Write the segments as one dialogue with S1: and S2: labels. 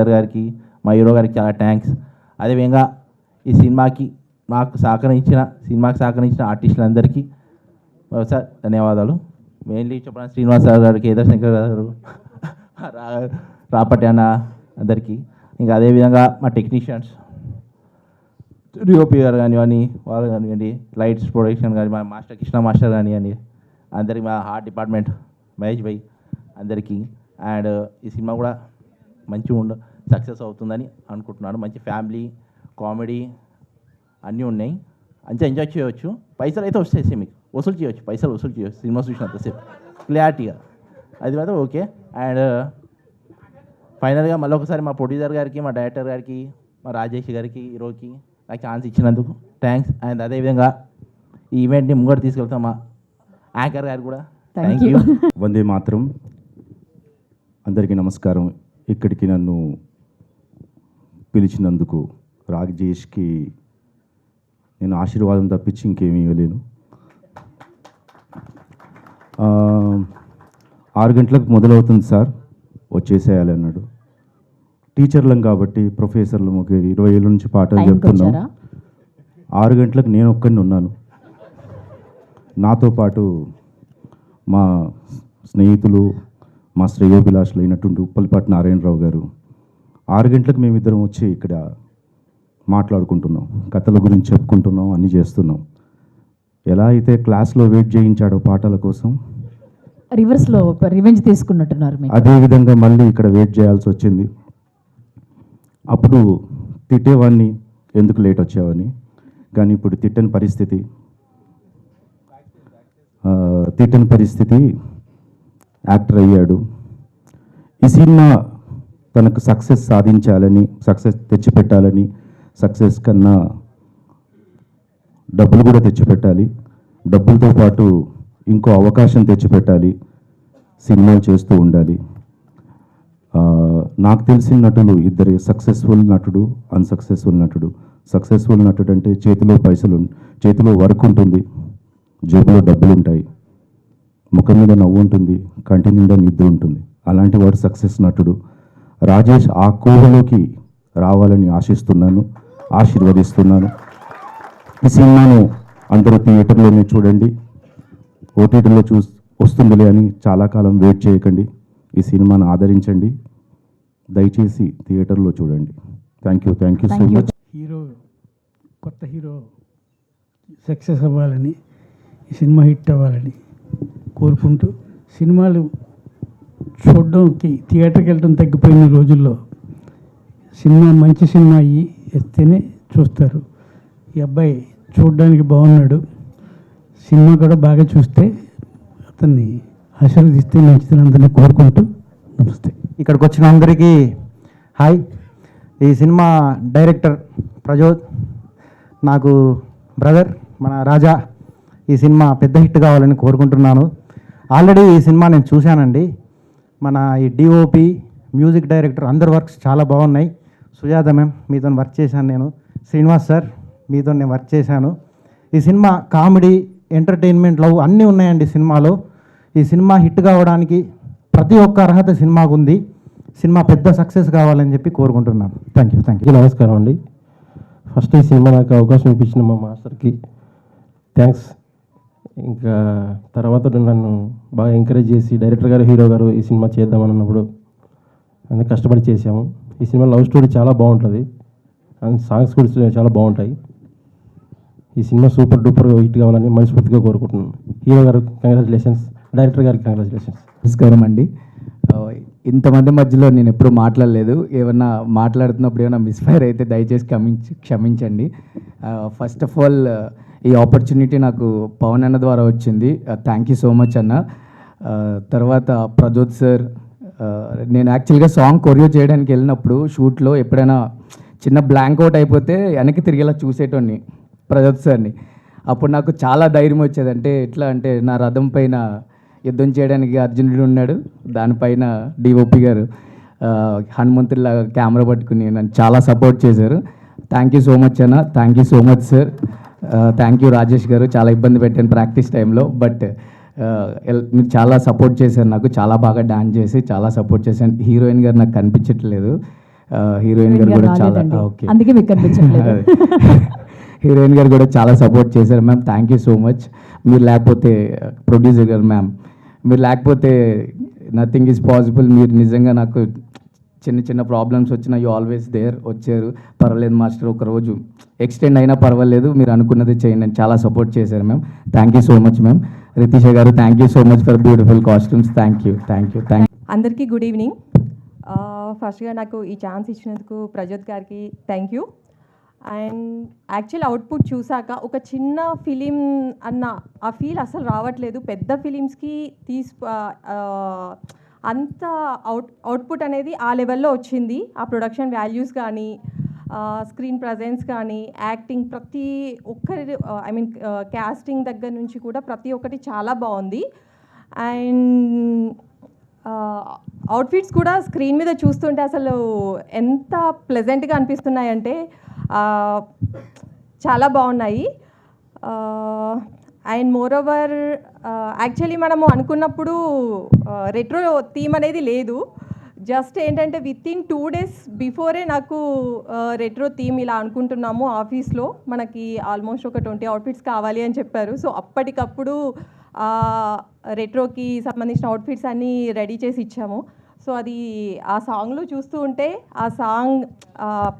S1: Producer గారికి, మా hero గారికి చాలా థ్యాంక్స్. అదేవిధంగా ఈ సినిమాకి సినిమాకి సహకరించిన ఆర్టిస్టులందరికీ సార్ ధన్యవాదాలు. మెయిన్లీ చెప్పడానికి శ్రీనివాస్ సార్ గారు, కేదార్ శంకర్ గారు, రాపటి అన్న అందరికీ, ఇంకా అదేవిధంగా మా టెక్నీషియన్స్ డిఓపి గారు కానివ్వండి, వాళ్ళు కానివ్వండి, లైట్స్ ప్రొడక్షన్ కానీ, మా మాస్టర్ కృష్ణ మాస్టర్ కానివ్వండి, అందరికీ, మా ఆర్ట్ డిపార్ట్మెంట్ మహేష్ భాయ్ అందరికీ. అండ్ ఈ సినిమా కూడా మంచిగా సక్సెస్ అవుతుందని అనుకుంటున్నాను. మంచి ఫ్యామిలీ కామెడీ అన్నీ ఉన్నాయి, మంచిగా ఎంజాయ్ చేయవచ్చు. పైసలు అయితే వస్తాయి, మీకు వసూలు చేయవచ్చు, పైసలు వసూలు చేయవచ్చు సినిమా చూసినంతసేపు క్లారిటీగా, అది మాత్రం ఓకే. అండ్ ఫైనల్గా మళ్ళీ ఒకసారి మా ప్రొడ్యూసర్ గారికి, మా డైరెక్టర్ గారికి, మా రాజేష్ గారికి, హీరోకి నాకు ఛాన్స్ ఇచ్చినందుకు థ్యాంక్స్. అండ్ అదేవిధంగా ఈ ఈవెంట్ని ముంగడు తీసుకెళ్తాం మా యాంకర్ గారు కూడా థ్యాంక్ యూ.
S2: వందే మాత్రం. అందరికీ నమస్కారం. ఇక్కడికి నన్ను పిలిచినందుకు రాజేష్కి నేను ఆశీర్వాదం తప్పించి ఇంకేమీ ఇవ్వలేను. 6 గంటలకు మొదలవుతుంది సార్, వచ్చేసేయాలి అన్నాడు. టీచర్లం కాబట్టి ప్రొఫెసర్లు 20 ఏళ్ళ నుంచి పాఠాలు చెప్తున్నాం. 6 గంటలకు నేను ఒక్కడిని ఉన్నాను. నాతో పాటు మా స్నేహితులు, మా శ్రేయోభిలాషులు అయినటువంటి ఉప్పల్పాటి నారాయణరావు గారు. 6 గంటలకు మేమిద్దరం వచ్చి ఇక్కడ మాట్లాడుకుంటున్నాం, కథల గురించి చెప్పుకుంటున్నాం, అన్నీ చేస్తున్నాం. ఎలా అయితే క్లాస్లో వెయిట్ చేయించాడో పాటల కోసం,
S3: రివర్స్లో రివెంజ్ తీసుకున్నట్టున్నారు.
S2: అదేవిధంగా మళ్ళీ ఇక్కడ వెయిట్ చేయాల్సి వచ్చింది. అప్పుడు తిట్టేవాడిని, ఎందుకు లేట్ వచ్చావని. కానీ ఇప్పుడు తిట్టని పరిస్థితి యాక్టర్ అయ్యాడు. ఈ సినిమా తనకు సక్సెస్ సాధించాలని, సక్సెస్ తెచ్చిపెట్టాలని, సక్సెస్ కన్నా డబ్బులు కూడా తెచ్చిపెట్టాలి, డబ్బులతో పాటు ఇంకో అవకాశం తెచ్చిపెట్టాలి, సినిమాలు చేస్తూ ఉండాలి. నాకు తెలిసిన నటులు ఇద్దరే, సక్సెస్ఫుల్ నటుడు, అన్సక్సెస్ఫుల్ నటుడు. సక్సెస్ఫుల్ నటుడు అంటే చేతిలో వర్క్ ఉంటుంది, జేబులో డబ్బులు ఉంటాయి, ముఖం మీద నవ్వు ఉంటుంది, కంటి నిండా నిద్ర ఉంటుంది. అలాంటి వాడు సక్సెస్ నటుడు. రాజేష్ ఆ కోవలోకి రావాలని ఆశిస్తున్నాను, ఆశీర్వదిస్తున్నాను. ఈ సినిమాను అందరూ థియేటర్లోనే చూడండి, ఓటీటీలో వస్తుందిలే అని చాలా కాలం వెయిట్ చేయకండి. ఈ సినిమాను ఆదరించండి, దయచేసి థియేటర్లో చూడండి. Thank you so much.
S4: కొత్త హీరో సక్సెస్ అవ్వాలని, ఈ సినిమా హిట్ అవ్వాలని కోరుకుంటూ, సినిమాలు చూడడానికి థియేటర్కి వెళ్ళడం తగ్గిపోయిన రోజుల్లో సినిమా మంచి సినిమా ఇస్తేనే చూస్తారు. ఈ అబ్బాయి చూడడానికి బాగున్నాడు, సినిమా కూడా బాగా చూస్తే అతన్ని ఆశీర్వదిస్తే మంచిదని అందరినీ కోరుకుంటూ నమస్తే.
S5: ఇక్కడికి వచ్చిన అందరికీ హాయ్. ఈ సినిమా డైరెక్టర్ ప్రజోద్, నాకు బ్రదర్, మన రాజా. ఈ సినిమా పెద్ద హిట్ కావాలని కోరుకుంటున్నాను. ఆల్రెడీ ఈ సినిమా నేను చూశానండి. మన ఈ డిఓపి, మ్యూజిక్ డైరెక్టర్ అందరి వర్క్స్ చాలా బాగున్నాయి. సుజాత మ్యామ్ మీతో వర్క్ చేశాను నేను, శ్రీనివాస్ సార్ మీతో నేను వర్క్ చేశాను. ఈ సినిమా కామెడీ, ఎంటర్టైన్మెంట్, లవ్ అన్నీ ఉన్నాయండి సినిమాలో. ఈ సినిమా హిట్ కావడానికి ప్రతి ఒక్క అర్హత సినిమాకు ఉంది. సినిమా పెద్ద సక్సెస్ కావాలని చెప్పి కోరుకుంటున్నాను. Thank you.
S6: నమస్కారం అండి. ఫస్ట్ ఈ సినిమా నాకు అవకాశం ఇప్పించిన మా మాస్టర్కి థ్యాంక్స్. ఇంకా తర్వాత నన్ను బాగా ఎంకరేజ్ చేసి డైరెక్టర్ గారు, హీరో గారు ఈ సినిమా చేద్దామని అన్నప్పుడు అన్నీ కష్టపడి చేసాము. ఈ సినిమా లవ్ స్టోరీ చాలా బాగుంటుంది అండ్ సాంగ్స్ కూడా చాలా బాగుంటాయి. ఈ సినిమా సూపర్ డూపర్ హిట్ కావాలని మనస్ఫూర్తిగా కోరుకుంటున్నాను. హీరో గారు కంగ్రాచులేషన్స్, డైరెక్టర్ గారికి కంగ్రాచులేషన్స్.
S7: నమస్కారం అండి. ఇంతమంది మధ్యలో నేను ఎప్పుడూ మాట్లాడలేదు. ఏమన్నా మాట్లాడుతున్నప్పుడు ఏమైనా మిస్ఫైర్ అయితే దయచేసి క్షమించండి. ఫస్ట్ ఆఫ్ ఆల్ ఈ ఆపర్చునిటీ నాకు పవన్ అన్న ద్వారా వచ్చింది. థ్యాంక్ యూ సో మచ్ అన్న. తర్వాత ప్రజోద్ సార్, నేను యాక్చువల్గా సాంగ్ కొరియో చేయడానికి వెళ్ళినప్పుడు షూట్లో ఎప్పుడైనా చిన్న బ్లాంక్ అవుట్ అయిపోతే వెనక్కి తిరిగేలా చూసేటోని ప్రజోద్ సార్ని. అప్పుడు నాకు చాలా ధైర్యం వచ్చేది. అంటే ఎట్లా అంటే నా రథం పైన యుద్ధం చేయడానికి అర్జునుడు ఉన్నాడు, దానిపైన డిఓపి గారు హనుమంతుడిలాగా కెమెరా పట్టుకుని నన్ను చాలా సపోర్ట్ చేశారు. థ్యాంక్ యూ సో మచ్ అన్న. Thank you so much sir. Thank you Rajesh గారు. చాలా ఇబ్బంది పెట్టాను ప్రాక్టీస్ టైంలో, బట్ మీరు చాలా సపోర్ట్ చేశారు నాకు. చాలా బాగా డాన్స్ చేసి చాలా సపోర్ట్ చేశాను. హీరోయిన్ గారు నాకు కనిపించట్లేదు, హీరోయిన్ గారు కూడా చాలా
S3: రాలేదండి.
S7: ఓకే
S3: అందుకే మీకు కనిపించట్లేదు.
S7: హీరోయిన్ గారు కూడా చాలా సపోర్ట్ చేశారు ma'am. Thank you so much. మీరు లేకపోతే ప్రొడ్యూసర్ గారు మ్యామ్, మీరు లేకపోతే నథింగ్ ఈజ్ పాసిబుల్. మీరు నిజంగా నాకు చిన్న చిన్న ప్రాబ్లమ్స్ వచ్చినా యూ ఆల్వేస్ దేర్, వచ్చారు. పర్వాలేదు మాస్టర్, ఒక రోజు ఎక్స్టెండ్ అయినా పర్వాలేదు, మీరు అనుకున్నది చేయండి అని చాలా సపోర్ట్ చేశారు ma'am. Thank you so much ma'am. Ritisha garu thank you so much for beautiful costumes. Thank you.
S8: అందరికీ గుడ్ ఈవినింగ్. ఫస్ట్గా నాకు ఈ ఛాన్స్ ఇచ్చినందుకు ప్రజోత్ గారికి thank you. And actual output చూసాక ఒక చిన్న ఫిలిం అన్న ఆ ఫీల్ అసలు రావట్లేదు. పెద్ద ఫిలిమ్స్కి అంత అవుట్పుట్ అనేది ఆ లెవెల్లో వచ్చింది. ఆ ప్రొడక్షన్ వాల్యూస్ కానీ, స్క్రీన్ ప్రజెన్స్ కానీ, యాక్టింగ్, ప్రతి ఒక్కరి క్యాస్టింగ్ దగ్గర నుంచి కూడా ప్రతి ఒక్కటి చాలా బాగుంది. అండ్ అవుట్ఫిట్స్ కూడా స్క్రీన్ మీద చూస్తుంటే అసలు ఎంత ప్లెజెంట్గా అనిపిస్తున్నాయంటే చాలా బాగున్నాయి. అండ్ మోర్ ఓవర్ యాక్చువల్లీ మనము అనుకున్నప్పుడు రెట్రో థీమ్ అనేది లేదు. జస్ట్ ఏంటంటే విత్ ఇన్ 2 days బిఫోరే నాకు రెట్రో థీమ్ ఇలా అనుకుంటున్నాము ఆఫీస్లో, మనకి ఆల్మోస్ట్ ఒక 20 అవుట్ఫిట్స్ కావాలి అని చెప్పారు. సో అప్పటికప్పుడు రెట్రోకి సంబంధించిన అవుట్ఫిట్స్ అన్నీ రెడీ చేసి ఇచ్చాము. సో అది ఆ సాంగ్లో చూస్తూ ఉంటే ఆ సాంగ్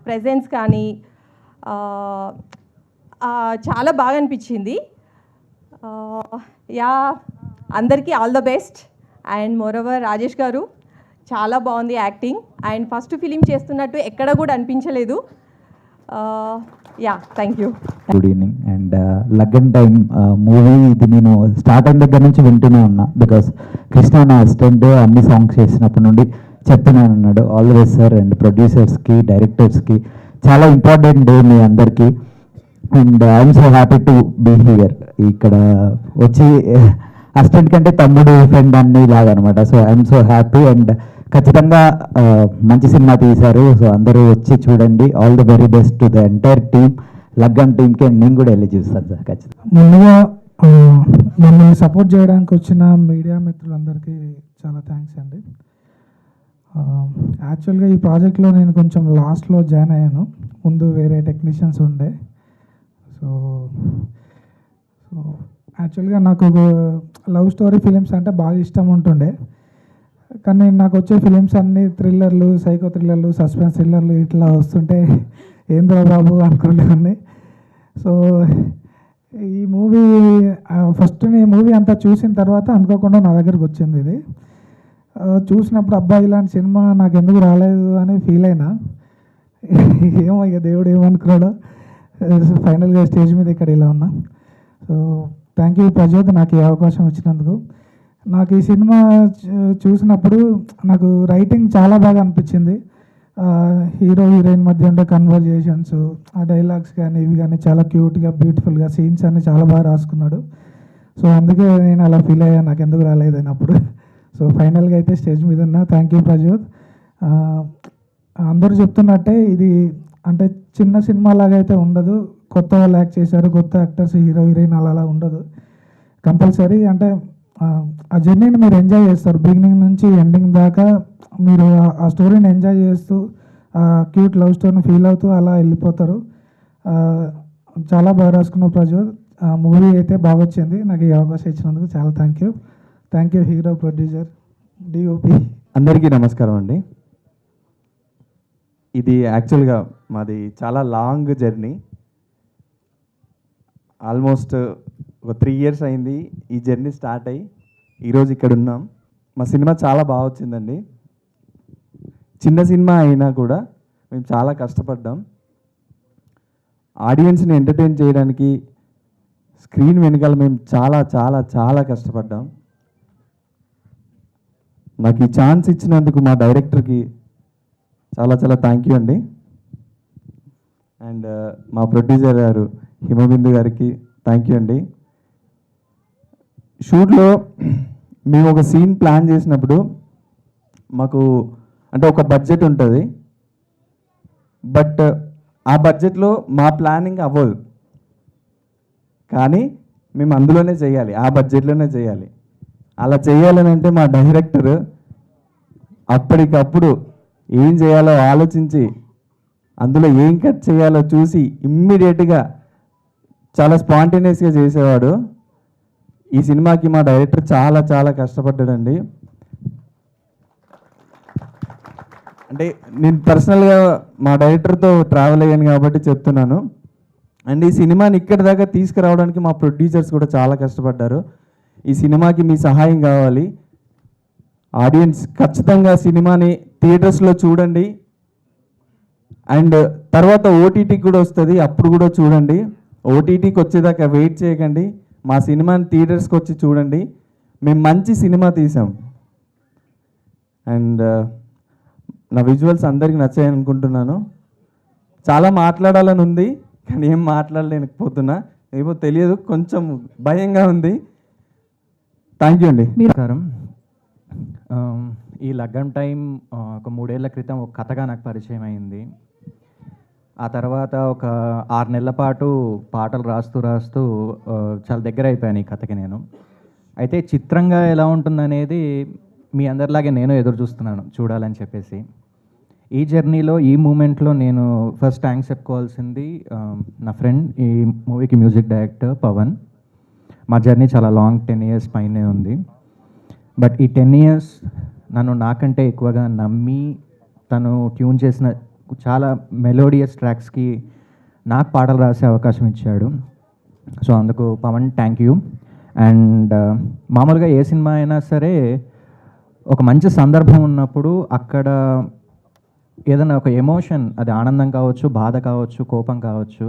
S8: ప్రెజెన్స్ కానీ చాలా బాగా అనిపించింది. యా, అందరికీ all the best. And moreover Rajesh గారు చాలా బాగుంది యాక్టింగ్. అండ్ ఫస్ట్ ఫిలిం చేస్తున్నట్టు ఎక్కడ కూడా అనిపించలేదు. Yeah, thank you.
S9: Good evening. And Laggan time movie ఇది నేను స్టార్ట్ అయిన దగ్గర నుంచి వింటూనే ఉన్నా. బికాస్ కృష్ణ నా అసిస్టెంట్ అన్ని సాంగ్స్ చేసినప్పటి నుండి చెప్తున్నాను అన్నాడు. All the best sir. And ప్రొడ్యూసర్స్కి, డైరెక్టర్స్కి చాలా ఇంపార్టెంట్ డే మీ అందరికీ. And I'm so happy to be here. ఇక్కడ వచ్చి అసిస్టెంట్ కంటే తమ్ముడు, ఫ్రెండ్ అన్ని లాగా అనమాట. So I'm so happy. And ఖచ్చితంగా మంచి సినిమా తీశారు. సో అందరూ వచ్చి చూడండి. All the very best to the entire team, Laggan టీమ్కి. నేను కూడా వెళ్ళి చూస్తాను సార్ ఖచ్చితంగా.
S10: ముందుగా మమ్మల్ని సపోర్ట్ చేయడానికి వచ్చిన మీడియా మిత్రులందరికీ చాలా థ్యాంక్స్ అండి. యాక్చువల్గా ఈ ప్రాజెక్ట్లో నేను కొంచెం లాస్ట్లో జాయిన్ అయ్యాను. ముందు వేరే టెక్నీషియన్స్ ఉండే. సో యాక్చువల్గా నాకు లవ్ స్టోరీ ఫిలిమ్స్ అంటే బాగా ఇష్టం ఉంటుండే. కానీ నాకు వచ్చే ఫిలిమ్స్ అన్నీ థ్రిల్లర్లు, సైకో థ్రిల్లర్లు, సస్పెన్స్ థ్రిల్లర్లు ఇట్లా వస్తుంటే ఏంద్రా బాబు అనుకునేవాడిని. సో ఈ మూవీ ఫస్ట్ ఈ మూవీ అంతా చూసిన తర్వాత అనుకోకుండా నా దగ్గరకు వచ్చింది ఇది. చూసినప్పుడు అబ్బాయి ఇలాంటి సినిమా నాకు ఎందుకు రాలేదు అని ఫీల్ అయినా. ఏమో ఇక దేవుడు ఏమనుకున్నాడో ఫైనల్గా స్టేజ్ మీద ఇక్కడ ఇలా ఉన్నా. సో థ్యాంక్ యూ ప్రజోత్ నాకు ఈ అవకాశం ఇచ్చినందుకు. నాకు ఈ సినిమా చూసినప్పుడు నాకు రైటింగ్ చాలా బాగా అనిపించింది. హీరో హీరోయిన్ మధ్య ఉండే కన్వర్జేషన్స్, ఆ డైలాగ్స్ కానీ ఇవి కానీ చాలా క్యూట్గా, బ్యూటిఫుల్గా సీన్స్ అన్నీ చాలా బాగా రాసుకున్నాడు. సో అందుకే నేను అలా ఫీల్ అయ్యాను నాకు ఎందుకు రాలేదని అప్పుడు. సో ఫైనల్గా అయితే స్టేజ్ మీద ఉన్నా. Thank you Prajoth. అందరూ చెప్తున్నట్టే ఇది అంటే చిన్న సినిమా లాగా అయితే ఉండదు. కొత్త వాళ్ళు యాక్ట్ చేశారు, కొత్త యాక్టర్స్, హీరో హీరోయిన్ అలా ఉండదు. కంపల్సరీ అంటే ఆ జర్నీని మీరు ఎంజాయ్ చేస్తారు. బిగినింగ్ నుంచి ఎండింగ్ దాకా మీరు ఆ స్టోరీని ఎంజాయ్ చేస్తూ, ఆ క్యూట్ లవ్ స్టోరీని ఫీల్ అవుతూ అలా వెళ్ళిపోతారు. చాలా బాగా రాసుకున్న ప్రజోత్. మూవీ అయితే బాగా వచ్చింది. నాకు ఈ అవకాశం ఇచ్చినందుకు చాలా thank you hero, producer, DOP.
S11: అందరికీ నమస్కారం అండి. ఇది యాక్చువల్గా మాది చాలా లాంగ్ జర్నీ. ఆల్మోస్ట్ ఒక 3 years అయింది ఈ జర్నీ స్టార్ట్ అయ్యి ఈరోజు ఇక్కడ ఉన్నాం. మా సినిమా చాలా బాగా వచ్చిందండి. చిన్న సినిమా అయినా కూడా మేము చాలా కష్టపడ్డాం. ఆడియన్స్ని ఎంటర్టైన్ చేయడానికి స్క్రీన్ వెనకాల మేము చాలా చాలా చాలా కష్టపడ్డాం. నాకు ఈ ఛాన్స్ ఇచ్చినందుకు మా డైరెక్టర్కి చాలా చాలా థ్యాంక్ యూ అండి. అండ్ మా ప్రొడ్యూసర్ గారు హిమబిందు గారికి థ్యాంక్ యూ అండి. షూట్లో మేము ఒక సీన్ ప్లాన్ చేసినప్పుడు మాకు అంటే ఒక బడ్జెట్ ఉంటుంది. బట్ ఆ బడ్జెట్లో మా ప్లానింగ్ అవ్వదు. కానీ మేము అందులోనే చేయాలి, ఆ బడ్జెట్లోనే చేయాలి. అలా చేయాలని అంటే మా డైరెక్టర్ అప్పటికప్పుడు ఏం చేయాలో ఆలోచించి అందులో ఏం కట్ చేయాలో చూసి ఇమ్మీడియట్గా చాలా స్పాంటేనియస్గా చేసేవాడు. ఈ సినిమాకి మా డైరెక్టర్ చాలా చాలా కష్టపడ్డాడండి. అంటే నేను పర్సనల్గా మా డైరెక్టర్తో ట్రావెల్ అయ్యాను కాబట్టి చెప్తున్నాను. అండ్ ఈ సినిమాని ఇక్కడి దాకా తీసుకురావడానికి మా ప్రొడ్యూసర్స్ కూడా చాలా కష్టపడ్డారు. ఈ సినిమాకి మీ సహాయం కావాలి. ఆడియన్స్ ఖచ్చితంగా సినిమాని థియేటర్స్లో చూడండి. అండ్ తర్వాత ఓటీటీకి కూడా వస్తుంది, అప్పుడు కూడా చూడండి. ఓటీటీకి వచ్చేదాకా వెయిట్ చేయకండి. మా సినిమాని థియేటర్స్కి వచ్చి చూడండి. మేము మంచి సినిమా తీసాం. అండ్ నా విజువల్స్ అందరికీ నచ్చాయని అనుకుంటున్నాను. చాలా మాట్లాడాలని ఉంది కానీ ఏం మాట్లాడలేకపోతున్నా, ఏమో తెలియదు, కొంచెం భయంగా ఉంది. థ్యాంక్ యూ అండి.
S5: నమస్కారం. ఈ లగ్గం టైం ఒక 3 ఏళ్ల క్రితం ఒక కథగా నాకు పరిచయం అయింది. ఆ తర్వాత ఒక 6 నెలల పాటు పాటలు రాస్తూ చాలా దగ్గర అయిపోయాను ఈ కథకి నేను. అయితే చిత్రంగా ఎలా ఉంటుందనేది మీ అందరిలాగే నేను ఎదురు చూస్తున్నాను చూడాలని చెప్పేసి. ఈ జర్నీలో ఈ మూమెంట్లో నేను ఫస్ట్ థ్యాంక్స్ చెప్పుకోవాల్సింది నా ఫ్రెండ్, ఈ మూవీకి మ్యూజిక్ డైరెక్టర్ పవన్. మా జర్నీ చాలా లాంగ్ 10 years పైనే ఉంది. బట్ ఈ 10 years నన్ను నాకంటే ఎక్కువగా నమ్మి తను ట్యూన్ చేసిన చాలా మెలోడియస్ ట్రాక్స్కి నాకు పాటలు రాసే అవకాశం ఇచ్చాడు. సో అందుకు పవన్ థ్యాంక్ యూ. అండ్ మామూలుగా ఏ సినిమా అయినా సరే ఒక మంచి సందర్భం ఉన్నప్పుడు అక్కడ ఏదైనా ఒక ఎమోషన్, అది ఆనందం కావచ్చు, బాధ కావచ్చు, కోపం కావచ్చు,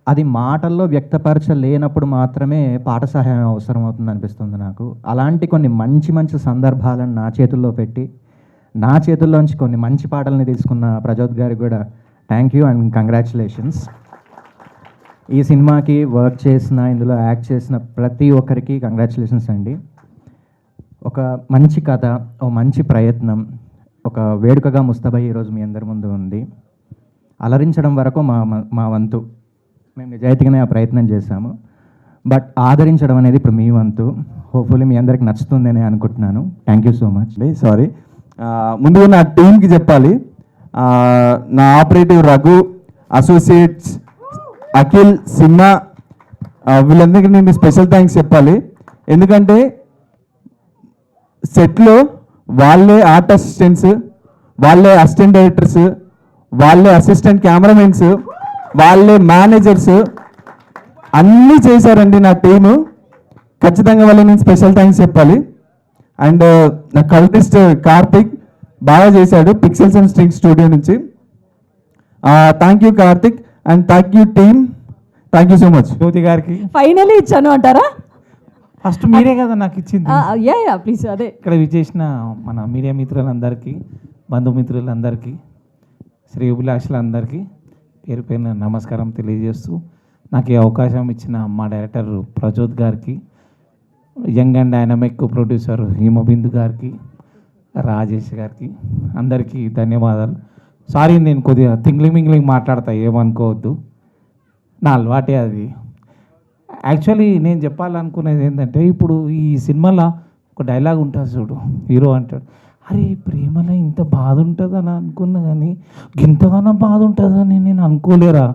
S5: అది మాటల్లో వ్యక్తపరచలేనప్పుడు మాత్రమే పాట సహాయం అవసరం అవుతుంది అనిపిస్తుంది నాకు. అలాంటి కొన్ని మంచి మంచి సందర్భాలను నా చేతుల్లో పెట్టి నా చేతుల్లోంచి కొన్ని మంచి పాటల్ని తీసుకున్న ప్రజోత్ గారికి కూడా థ్యాంక్ యూ అండ్ కంగ్రాచులేషన్స్. ఈ సినిమాకి వర్క్ చేసిన, ఇందులో యాక్ట్ చేసిన ప్రతి ఒక్కరికి కంగ్రాచులేషన్స్ అండి. ఒక మంచి కథ, ఒక మంచి ప్రయత్నం, ఒక వేడుకగా ముస్తాబై ఈరోజు మీ అందరి ముందు ఉంది. అలరించడం వరకు మా వంతు, మేము నిజాయితీగానే ఆ ప్రయత్నం చేశాము. బట్ ఆదరించడం అనేది ఇప్పుడు మీ వంతు. హోప్ఫుల్లీ మీ అందరికి నచ్చుతుందని అనుకుంటున్నాను. Thank you so much.
S11: Sorry, ముందుగా నా టీంకి చెప్పాలి. నా ఆపరేటివ్ రఘు, అసోసియేట్స్ అఖిల్, సింహ, వీళ్ళందరికీ నేను స్పెషల్ థ్యాంక్స్ చెప్పాలి. ఎందుకంటే సెట్లో వాళ్ళే ఆర్ట్ అసిస్టెంట్స్, వాళ్ళే అసిస్టెంట్ డైరెక్టర్స్, వాళ్ళే అసిస్టెంట్ కెమెరామెన్స్, వాళ్ళే మేనేజర్స్ అన్నీ చేశారండి నా టీము. ఖచ్చితంగా వాళ్ళకి నేను స్పెషల్ థ్యాంక్స్ చెప్పాలి. అండ్ నా కల్టిస్ట్ కార్తిక్ బాగా చేశాడు, పిక్సెల్స్ అండ్ స్ట్రింగ్ స్టూడియో నుంచి. Thank you Karthik and thank you team. Thank you so much.
S12: Jyothi గారికి
S3: ఫైనలీ ఇచ్చాను అంటారా?
S12: ఫస్ట్ మీరే కదా నాకు ఇచ్చింది.
S3: Yeah please. అదే
S12: ఇక్కడ విచ్చేసిన మన మీడియా మిత్రులందరికీ, బంధుమిత్రులందరికీ, శ్రేయోభిలాషులందరికీ పేరు పేరున నమస్కారం తెలియజేస్తూ, నాకు ఈ అవకాశం ఇచ్చిన మా డైరెక్టర్ ప్రజోత్ గారికి, young and dynamic producer Himabindu గారికి, రాజేష్ గారికి, అందరికీ ధన్యవాదాలు. సారీ, నేను కొద్దిగా మింగ్లింగ్ మాట్లాడతా, ఏమనుకోవద్దు, నా అలవాటే అది. యాక్చువల్లీ నేను చెప్పాలనుకునేది ఏంటంటే, ఇప్పుడు ఈ సినిమాలో ఒక డైలాగ్ ఉంటుంది చూడు, హీరో అంటాడు, అరే ప్రేమలో ఇంత బాధ ఉంటుందని అనుకున్నా కానీ ఇంతగానో బాధ ఉంటుందని నేను అనుకోలేరా.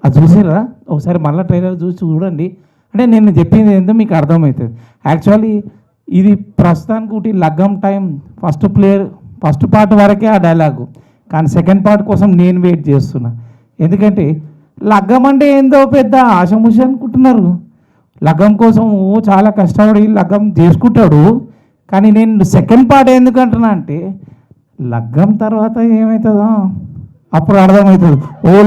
S12: అది చూసారా? ఒకసారి మళ్ళీ ట్రైలర్ చూసి చూడండి. అంటే నేను చెప్పింది ఏంటో మీకు అర్థమవుతుంది. యాక్చువల్లీ ఇది ప్రస్తుతానికి ఒకటి లగ్గం టైం ఫస్ట్ పార్ట్ వరకే ఆ డైలాగు, కానీ సెకండ్ పార్ట్ కోసం నేను వెయిట్ చేస్తున్నా. ఎందుకంటే లగ్గం అంటే ఏందో పెద్ద ఆశముష అనుకుంటున్నారు. లగ్గం కోసం చాలా కష్టపడి లగ్గం చేసుకుంటాడు. కానీ నేను సెకండ్ పార్ట్ ఎందుకంటున్నా అంటే, లగ్గం తర్వాత ఏమవుతుందో అప్పుడు అర్థమవుతుంది.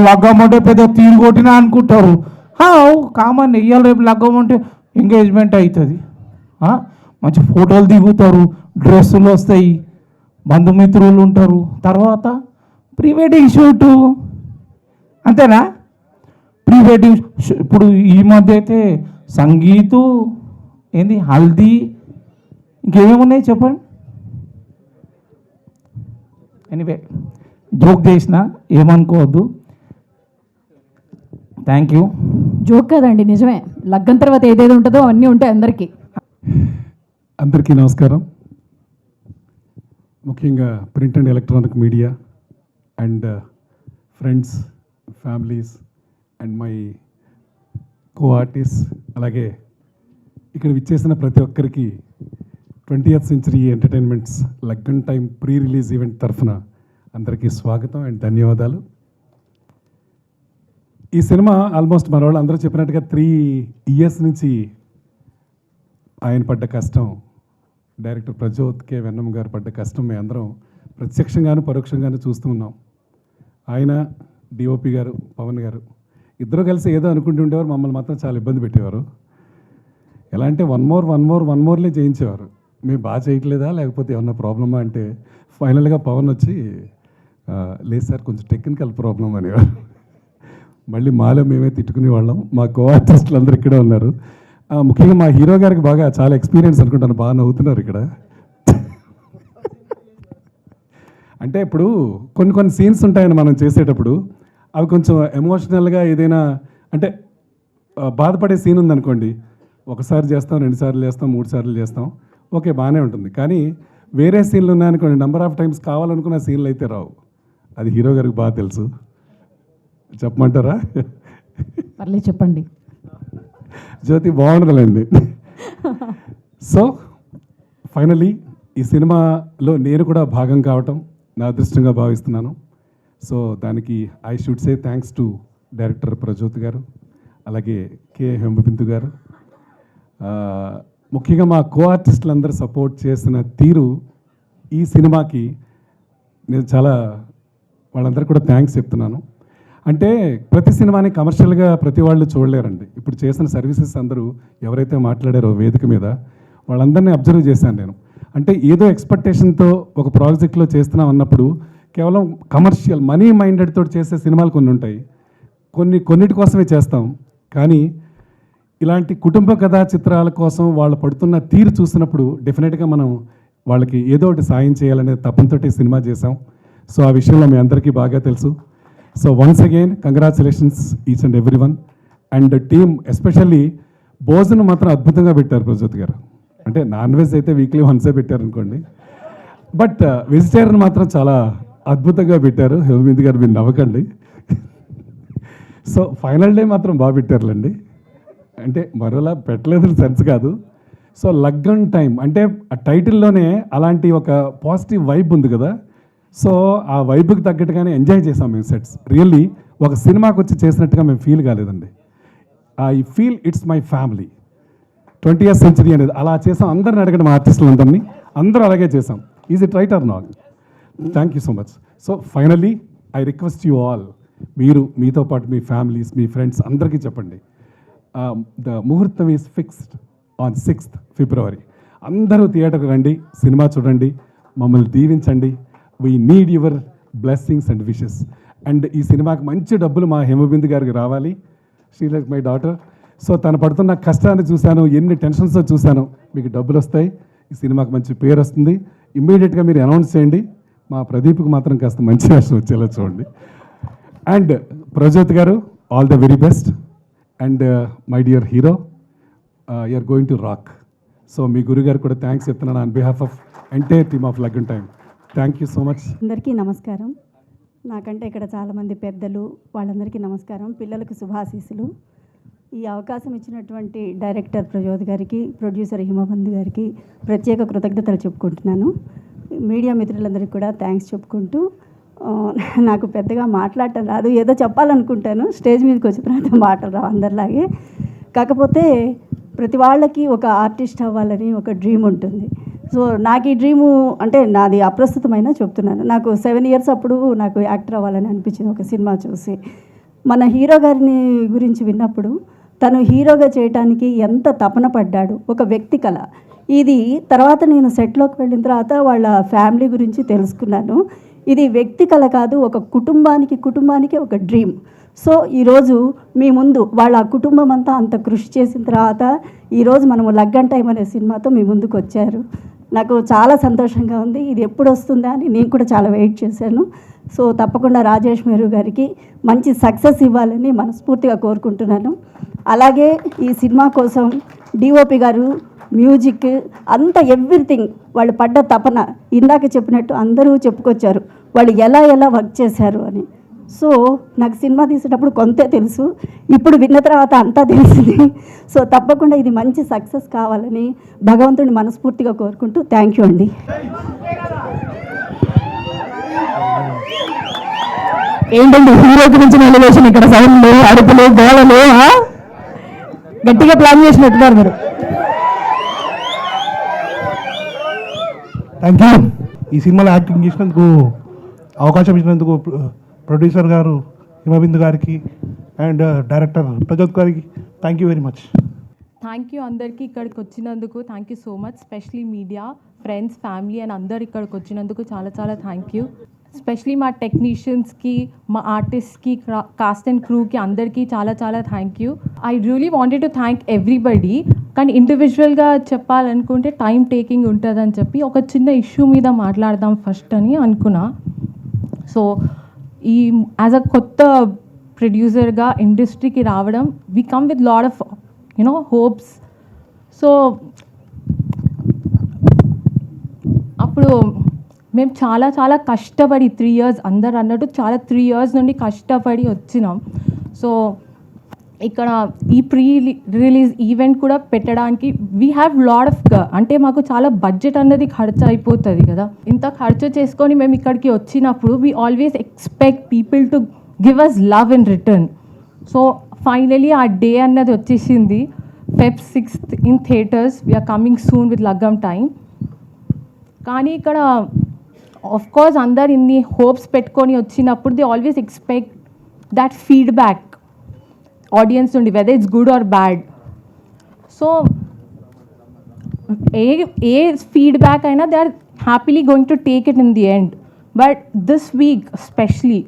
S12: లగ్గం అంటే పెద్ద తీరు కొట్టినా అనుకుంటారు. కామన్, ఇయ్యాలి రేపు లగ్గం అంటే ఎంగేజ్మెంట్ అవుతుంది, మంచి ఫోటోలు దిగుతారు, డ్రెస్సులు వస్తాయి, బంధుమిత్రులు ఉంటారు, తర్వాత ప్రీ వెడ్డింగ్ షూటు, అంతేనా? ప్రీ వెడ్డింగ్ ఇప్పుడు ఈ మధ్య అయితే సంగీతు ఏంది, హల్దీ, ఇంకేమేమి ఉన్నాయి చెప్పండి. ఎనీవే, జోక్ చేసిన ఏమనుకోవద్దు. Thank you.
S3: జోక్ కదండి, నిజమే. లగ్గం తర్వాత ఏదేది ఉంటుందో అన్నీ ఉంటాయి అందరికీ.
S13: అందరికీ నమస్కారం. ముఖ్యంగా print and electronic media and friends, families and my co artist, అలాగే ఇక్కడ విచ్చేసిన ప్రతి ఒక్కరికి 20th century entertainments Laggan time pre release event తరఫున అందరికీ స్వాగతం అండ్ ధన్యవాదాలు. ఈ సినిమా ఆల్మోస్ట్ మన వాళ్ళు అందరూ చెప్పినట్టుగా 3 years నుంచి ఆయన పడ్డ కష్టం, డైరెక్టర్ ప్రజోత్ కే వెన్నమ్ గారు పడ్డ కష్టం మేము అందరం ప్రత్యక్షంగాను పరోక్షంగాను చూస్తూ ఉన్నాం. ఆయన, డిఓపి గారు, పవన్ గారు ఇద్దరు కలిసి ఏదో అనుకుంటూ ఉండేవారు, మమ్మల్ని మాత్రం చాలా ఇబ్బంది పెట్టేవారు. ఎలా అంటే వన్ మోర్లే చేయించేవారు. మేము బాగా చేయట్లేదా లేకపోతే ఏమన్నా ప్రాబ్లమా అంటే ఫైనల్గా పవన్ వచ్చి లేదు సార్ కొంచెం టెక్నికల్ ప్రాబ్లం అనేవారు. మళ్ళీ మాలో మేమే తిట్టుకునే వాళ్ళం. మా కో ఆర్టిస్టులు అందరూ ఇక్కడే ఉన్నారు. ముఖ్యంగా మా హీరో గారికి బాగా చాలా ఎక్స్పీరియన్స్ అనుకుంటాను, బాగా నవ్వుతున్నారు ఇక్కడ. అంటే ఇప్పుడు కొన్ని సీన్స్ ఉంటాయని మనం చేసేటప్పుడు అవి కొంచెం ఎమోషనల్గా ఏదైనా అంటే బాధపడే సీన్ ఉందనుకోండి, ఒకసారి చేస్తాం, 2 సార్లు చేస్తాం, 3 సార్లు చేస్తాం, ఓకే బాగానే ఉంటుంది. కానీ వేరే సీన్లు ఉన్నాయనుకోండి, నెంబర్ ఆఫ్ టైమ్స్ కావాలనుకున్న సీన్లు అయితే రావు. అది హీరో గారికి బాగా తెలుసు. చెప్పమంటారా?
S3: పర్లేదు చెప్పండి.
S13: జ్యోతి బాగుండదులేండి. సో ఫైనలీ ఈ సినిమాలో నేను కూడా భాగం కావటం నా అదృష్టంగా భావిస్తున్నాను. సో దానికి I should say thanks to director Prajoth garu, అలాగే కే హేమబిందు గారు. ముఖ్యంగా మా కో ఆర్టిస్టులు అందరూ సపోర్ట్ చేసిన తీరు ఈ సినిమాకి నేను చాలా వాళ్ళందరూ కూడా థ్యాంక్స్ చెప్తున్నాను. అంటే ప్రతి సినిమాని కమర్షియల్గా ప్రతి వాళ్ళు చూడలేరండి. ఇప్పుడు చేసిన సర్వీసెస్ అందరూ ఎవరైతే మాట్లాడారో వేదిక మీద వాళ్ళందరినీ అబ్జర్వ్ చేశాను నేను. అంటే ఏదో ఎక్స్పెక్టేషన్తో ఒక ప్రాజెక్ట్లో చేస్తున్నాం అన్నప్పుడు కేవలం కమర్షియల్ మనీ మైండెడ్ తోటి చేసే సినిమాలు కొన్ని ఉంటాయి, కొన్నిటి కోసమే చేస్తాం. కానీ ఇలాంటి కుటుంబ కథా చిత్రాల కోసం వాళ్ళు పడుతున్న తీరు చూసినప్పుడు డెఫినెట్గా మనం వాళ్ళకి ఏదో ఒకటి సాయం చేయాలనే తపంతోటి సినిమా చేసాం. సో ఆ విషయంలో మీ అందరికీ బాగా తెలుసు. So once again congratulations each and every one and team. Especially భోజనం మాత్రం అద్భుతంగా పెట్టారు ప్రజోత్ గారు. అంటే నాన్ వెజ్ అయితే వీక్లీ వన్సే పెట్టారు అనుకోండి, బట్ వెజిటేరియన్ మాత్రం చాలా అద్భుతంగా పెట్టారు. హేమబిందు గారు మీరు నవ్వకండి. సో ఫైనల్ డే మాత్రం బాగా పెట్టారులేండి. అంటే మరోలా పెట్టలేదు సెన్స్ కాదు. సో లగ్గన్ టైం అంటే ఆ టైటిల్లోనే అలాంటి ఒక పాజిటివ్ వైబ్ ఉంది కదా. సో ఆ వైబ్కి తగ్గట్టుగానే ఎంజాయ్ చేసాం మేము సెట్స్. రియల్లీ ఒక సినిమాకి వచ్చి చేసినట్టుగా మేము ఫీల్ కాలేదండి. I feel it's my family. 20th century అనేది అలా చేసాం. అందరిని అడగడం ఆర్టిస్టులు అందరూ అలాగే చేసాం. Is it right are not? Thank you so much. So finally I request you all, మీతో పాటు మీ ఫ్యామిలీస్, మీ ఫ్రెండ్స్ అందరికీ చెప్పండి, ద ముహూర్తం is fixed on 6th February. అందరూ థియేటర్కి రండి, సినిమా చూడండి, మమ్మల్ని దీవించండి. We need your blessings and wishes. And ఈ సినిమాకి మంచి డబ్బులు మా హేమబిందు గారికి రావాలి. She like my daughter. So తను పడుతున్న కష్టాన్ని చూశాను, ఎన్ని టెన్షన్స్తో చూశాను. మీకు డబ్బులు వస్తాయి, ఈ సినిమాకి మంచి పేరు వస్తుంది. ఇమ్మీడియట్గా మీరు అనౌన్స్ చేయండి. మా ప్రదీప్కి మాత్రం కాస్త మంచి వేషం వచ్చేలా చూడండి. అండ్ ప్రజోత్ గారు, all the very best. And my dear hero, you're going to rock. So మీ గురుగారు కూడా థ్యాంక్స్ చెప్తున్నాను on behalf of entire team of Laggam time. Thank you so much.
S14: అందరికీ నమస్కారం. నాకంటే ఇక్కడ చాలామంది పెద్దలు, వాళ్ళందరికీ నమస్కారం. పిల్లలకు శుభాశీస్సులు. ఈ అవకాశం ఇచ్చినటువంటి డైరెక్టర్ ప్రజోత్ గారికి, ప్రొడ్యూసర్ హిమబంధు గారికి ప్రత్యేక కృతజ్ఞతలు చెప్పుకుంటున్నాను. మీడియా మిత్రులందరికీ కూడా థ్యాంక్స్ చెప్పుకుంటూ, నాకు పెద్దగా మాట్లాడటం రాదు, ఏదో చెప్పాలనుకుంటాను, స్టేజ్ మీదకి వచ్చిన తర్వాత మాటలు రావు అందరిలాగే. కాకపోతే ప్రతి వాళ్ళకి ఒక ఆర్టిస్ట్ అవ్వాలని ఒక డ్రీమ్ ఉంటుంది. సో నాకు ఈ డ్రీము అంటే నాది అప్రస్తుతమైన చెప్తున్నాను. నాకు 7 years అప్పుడు నాకు యాక్టర్ అవ్వాలని అనిపించింది ఒక సినిమా చూసి. మన హీరో గారిని గురించి విన్నప్పుడు తను హీరోగా చేయటానికి ఎంత తపన పడ్డాడు, ఒక వ్యక్తి కళ ఇది. తర్వాత నేను సెట్లోకి వెళ్ళిన తర్వాత వాళ్ళ ఫ్యామిలీ గురించి తెలుసుకున్నాను. ఇది వ్యక్తి కళ కాదు, ఒక కుటుంబానికి ఒక డ్రీమ్. సో ఈరోజు మీ ముందు వాళ్ళ కుటుంబం అంతా అంత కృషి చేసిన తర్వాత ఈరోజు మనము లగ్గన్ టైం అనే సినిమాతో మీ ముందుకు వచ్చారు. నాకు చాలా సంతోషంగా ఉంది. ఇది ఎప్పుడు వస్తుందా అని నేను కూడా చాలా వెయిట్ చేశాను. సో తప్పకుండా రాజేష్ మేరు గారికి మంచి సక్సెస్ ఇవ్వాలని మనస్ఫూర్తిగా కోరుకుంటున్నాను. అలాగే ఈ సినిమా కోసం డిఓపి గారు, మ్యూజిక్ అంతా ఎవ్రీథింగ్ వాళ్ళు పడ్డ తపన ఇందాక చెప్పినట్టు అందరూ చెప్పుకొచ్చారు వాళ్ళు ఎలా వర్క్ చేశారు అని. సో నాకు సినిమా తీసేటప్పుడు కొంతే తెలుసు, ఇప్పుడు విన్న తర్వాత అంతా తెలిసింది. సో తప్పకుండా ఇది మంచి సక్సెస్ కావాలని భగవంతుడిని మనస్ఫూర్తిగా కోరుకుంటూ థ్యాంక్ యూ అండి.
S3: ఏంటండి హీరో గురించి ఎలివేషన్ ఇక్కడ సౌండ్లు, అడుపులు, గోళలు గట్టిగా ప్లాన్ చేసినట్టున్నారు మీరు.
S15: Thank you. ఈ సినిమాలో యాక్టింగ్ చేసినందుకు, అవకాశం ఇచ్చినందుకు ప్రొడ్యూసర్ గారు హిమబిందు గారికి అండ్ డైరెక్టర్ ప్రజోత్ గారికి thank you very much.
S8: Thank you అందరికీ ఇక్కడికి వచ్చినందుకు. Thank you so much. Especially media, friends, family and అందరు ఇక్కడికి వచ్చినందుకు చాలా చాలా థ్యాంక్ యూ. స్పెషలీ మా టెక్నీషియన్స్కి, మా ఆర్టిస్ట్కి, కాస్ట్ అండ్ క్రూకి అందరికీ చాలా చాలా thank you. I really wanted to thank everybody. కానీ ఇండివిజువల్గా చెప్పాలనుకుంటే టైం టేకింగ్ ఉంటుందని చెప్పి ఒక చిన్న ఇష్యూ మీద మాట్లాడదాం ఫస్ట్ అని అనుకున్నా. సో ఈ యాజ్ అ కొత్త ప్రొడ్యూసర్గా ఇండస్ట్రీకి రావడం, we come with lot of hopes. So అప్పుడు మేము చాలా చాలా కష్టపడి 3 years, అందరు అన్నట్టు చాలా 3 years నుండి కష్టపడి వచ్చినాం. సో ఇక్కడ ఈ రిలీజ్ ఈవెంట్ కూడా పెట్టడానికి వీ హ్యావ్ లాడ్ ఆఫ్, అంటే మాకు చాలా బడ్జెట్ అన్నది ఖర్చు అయిపోతుంది కదా. ఇంత ఖర్చు చేసుకొని మేము ఇక్కడికి వచ్చినప్పుడు we always expect people to give us love in return. So finally ఆ డే అన్నది వచ్చేసింది. Feb 6th in theatres. We're coming soon with Laggam time. కానీ ఇక్కడ ఆఫ్ కోర్స్ అందరు ఇన్ని హోప్స్ పెట్టుకొని వచ్చినప్పుడు they always expect that feedback audience నుండి, whether it's good or bad. So ఏ ఫీడ్బ్యాక్ అయినా they are happily going to take it in the end. But this week specially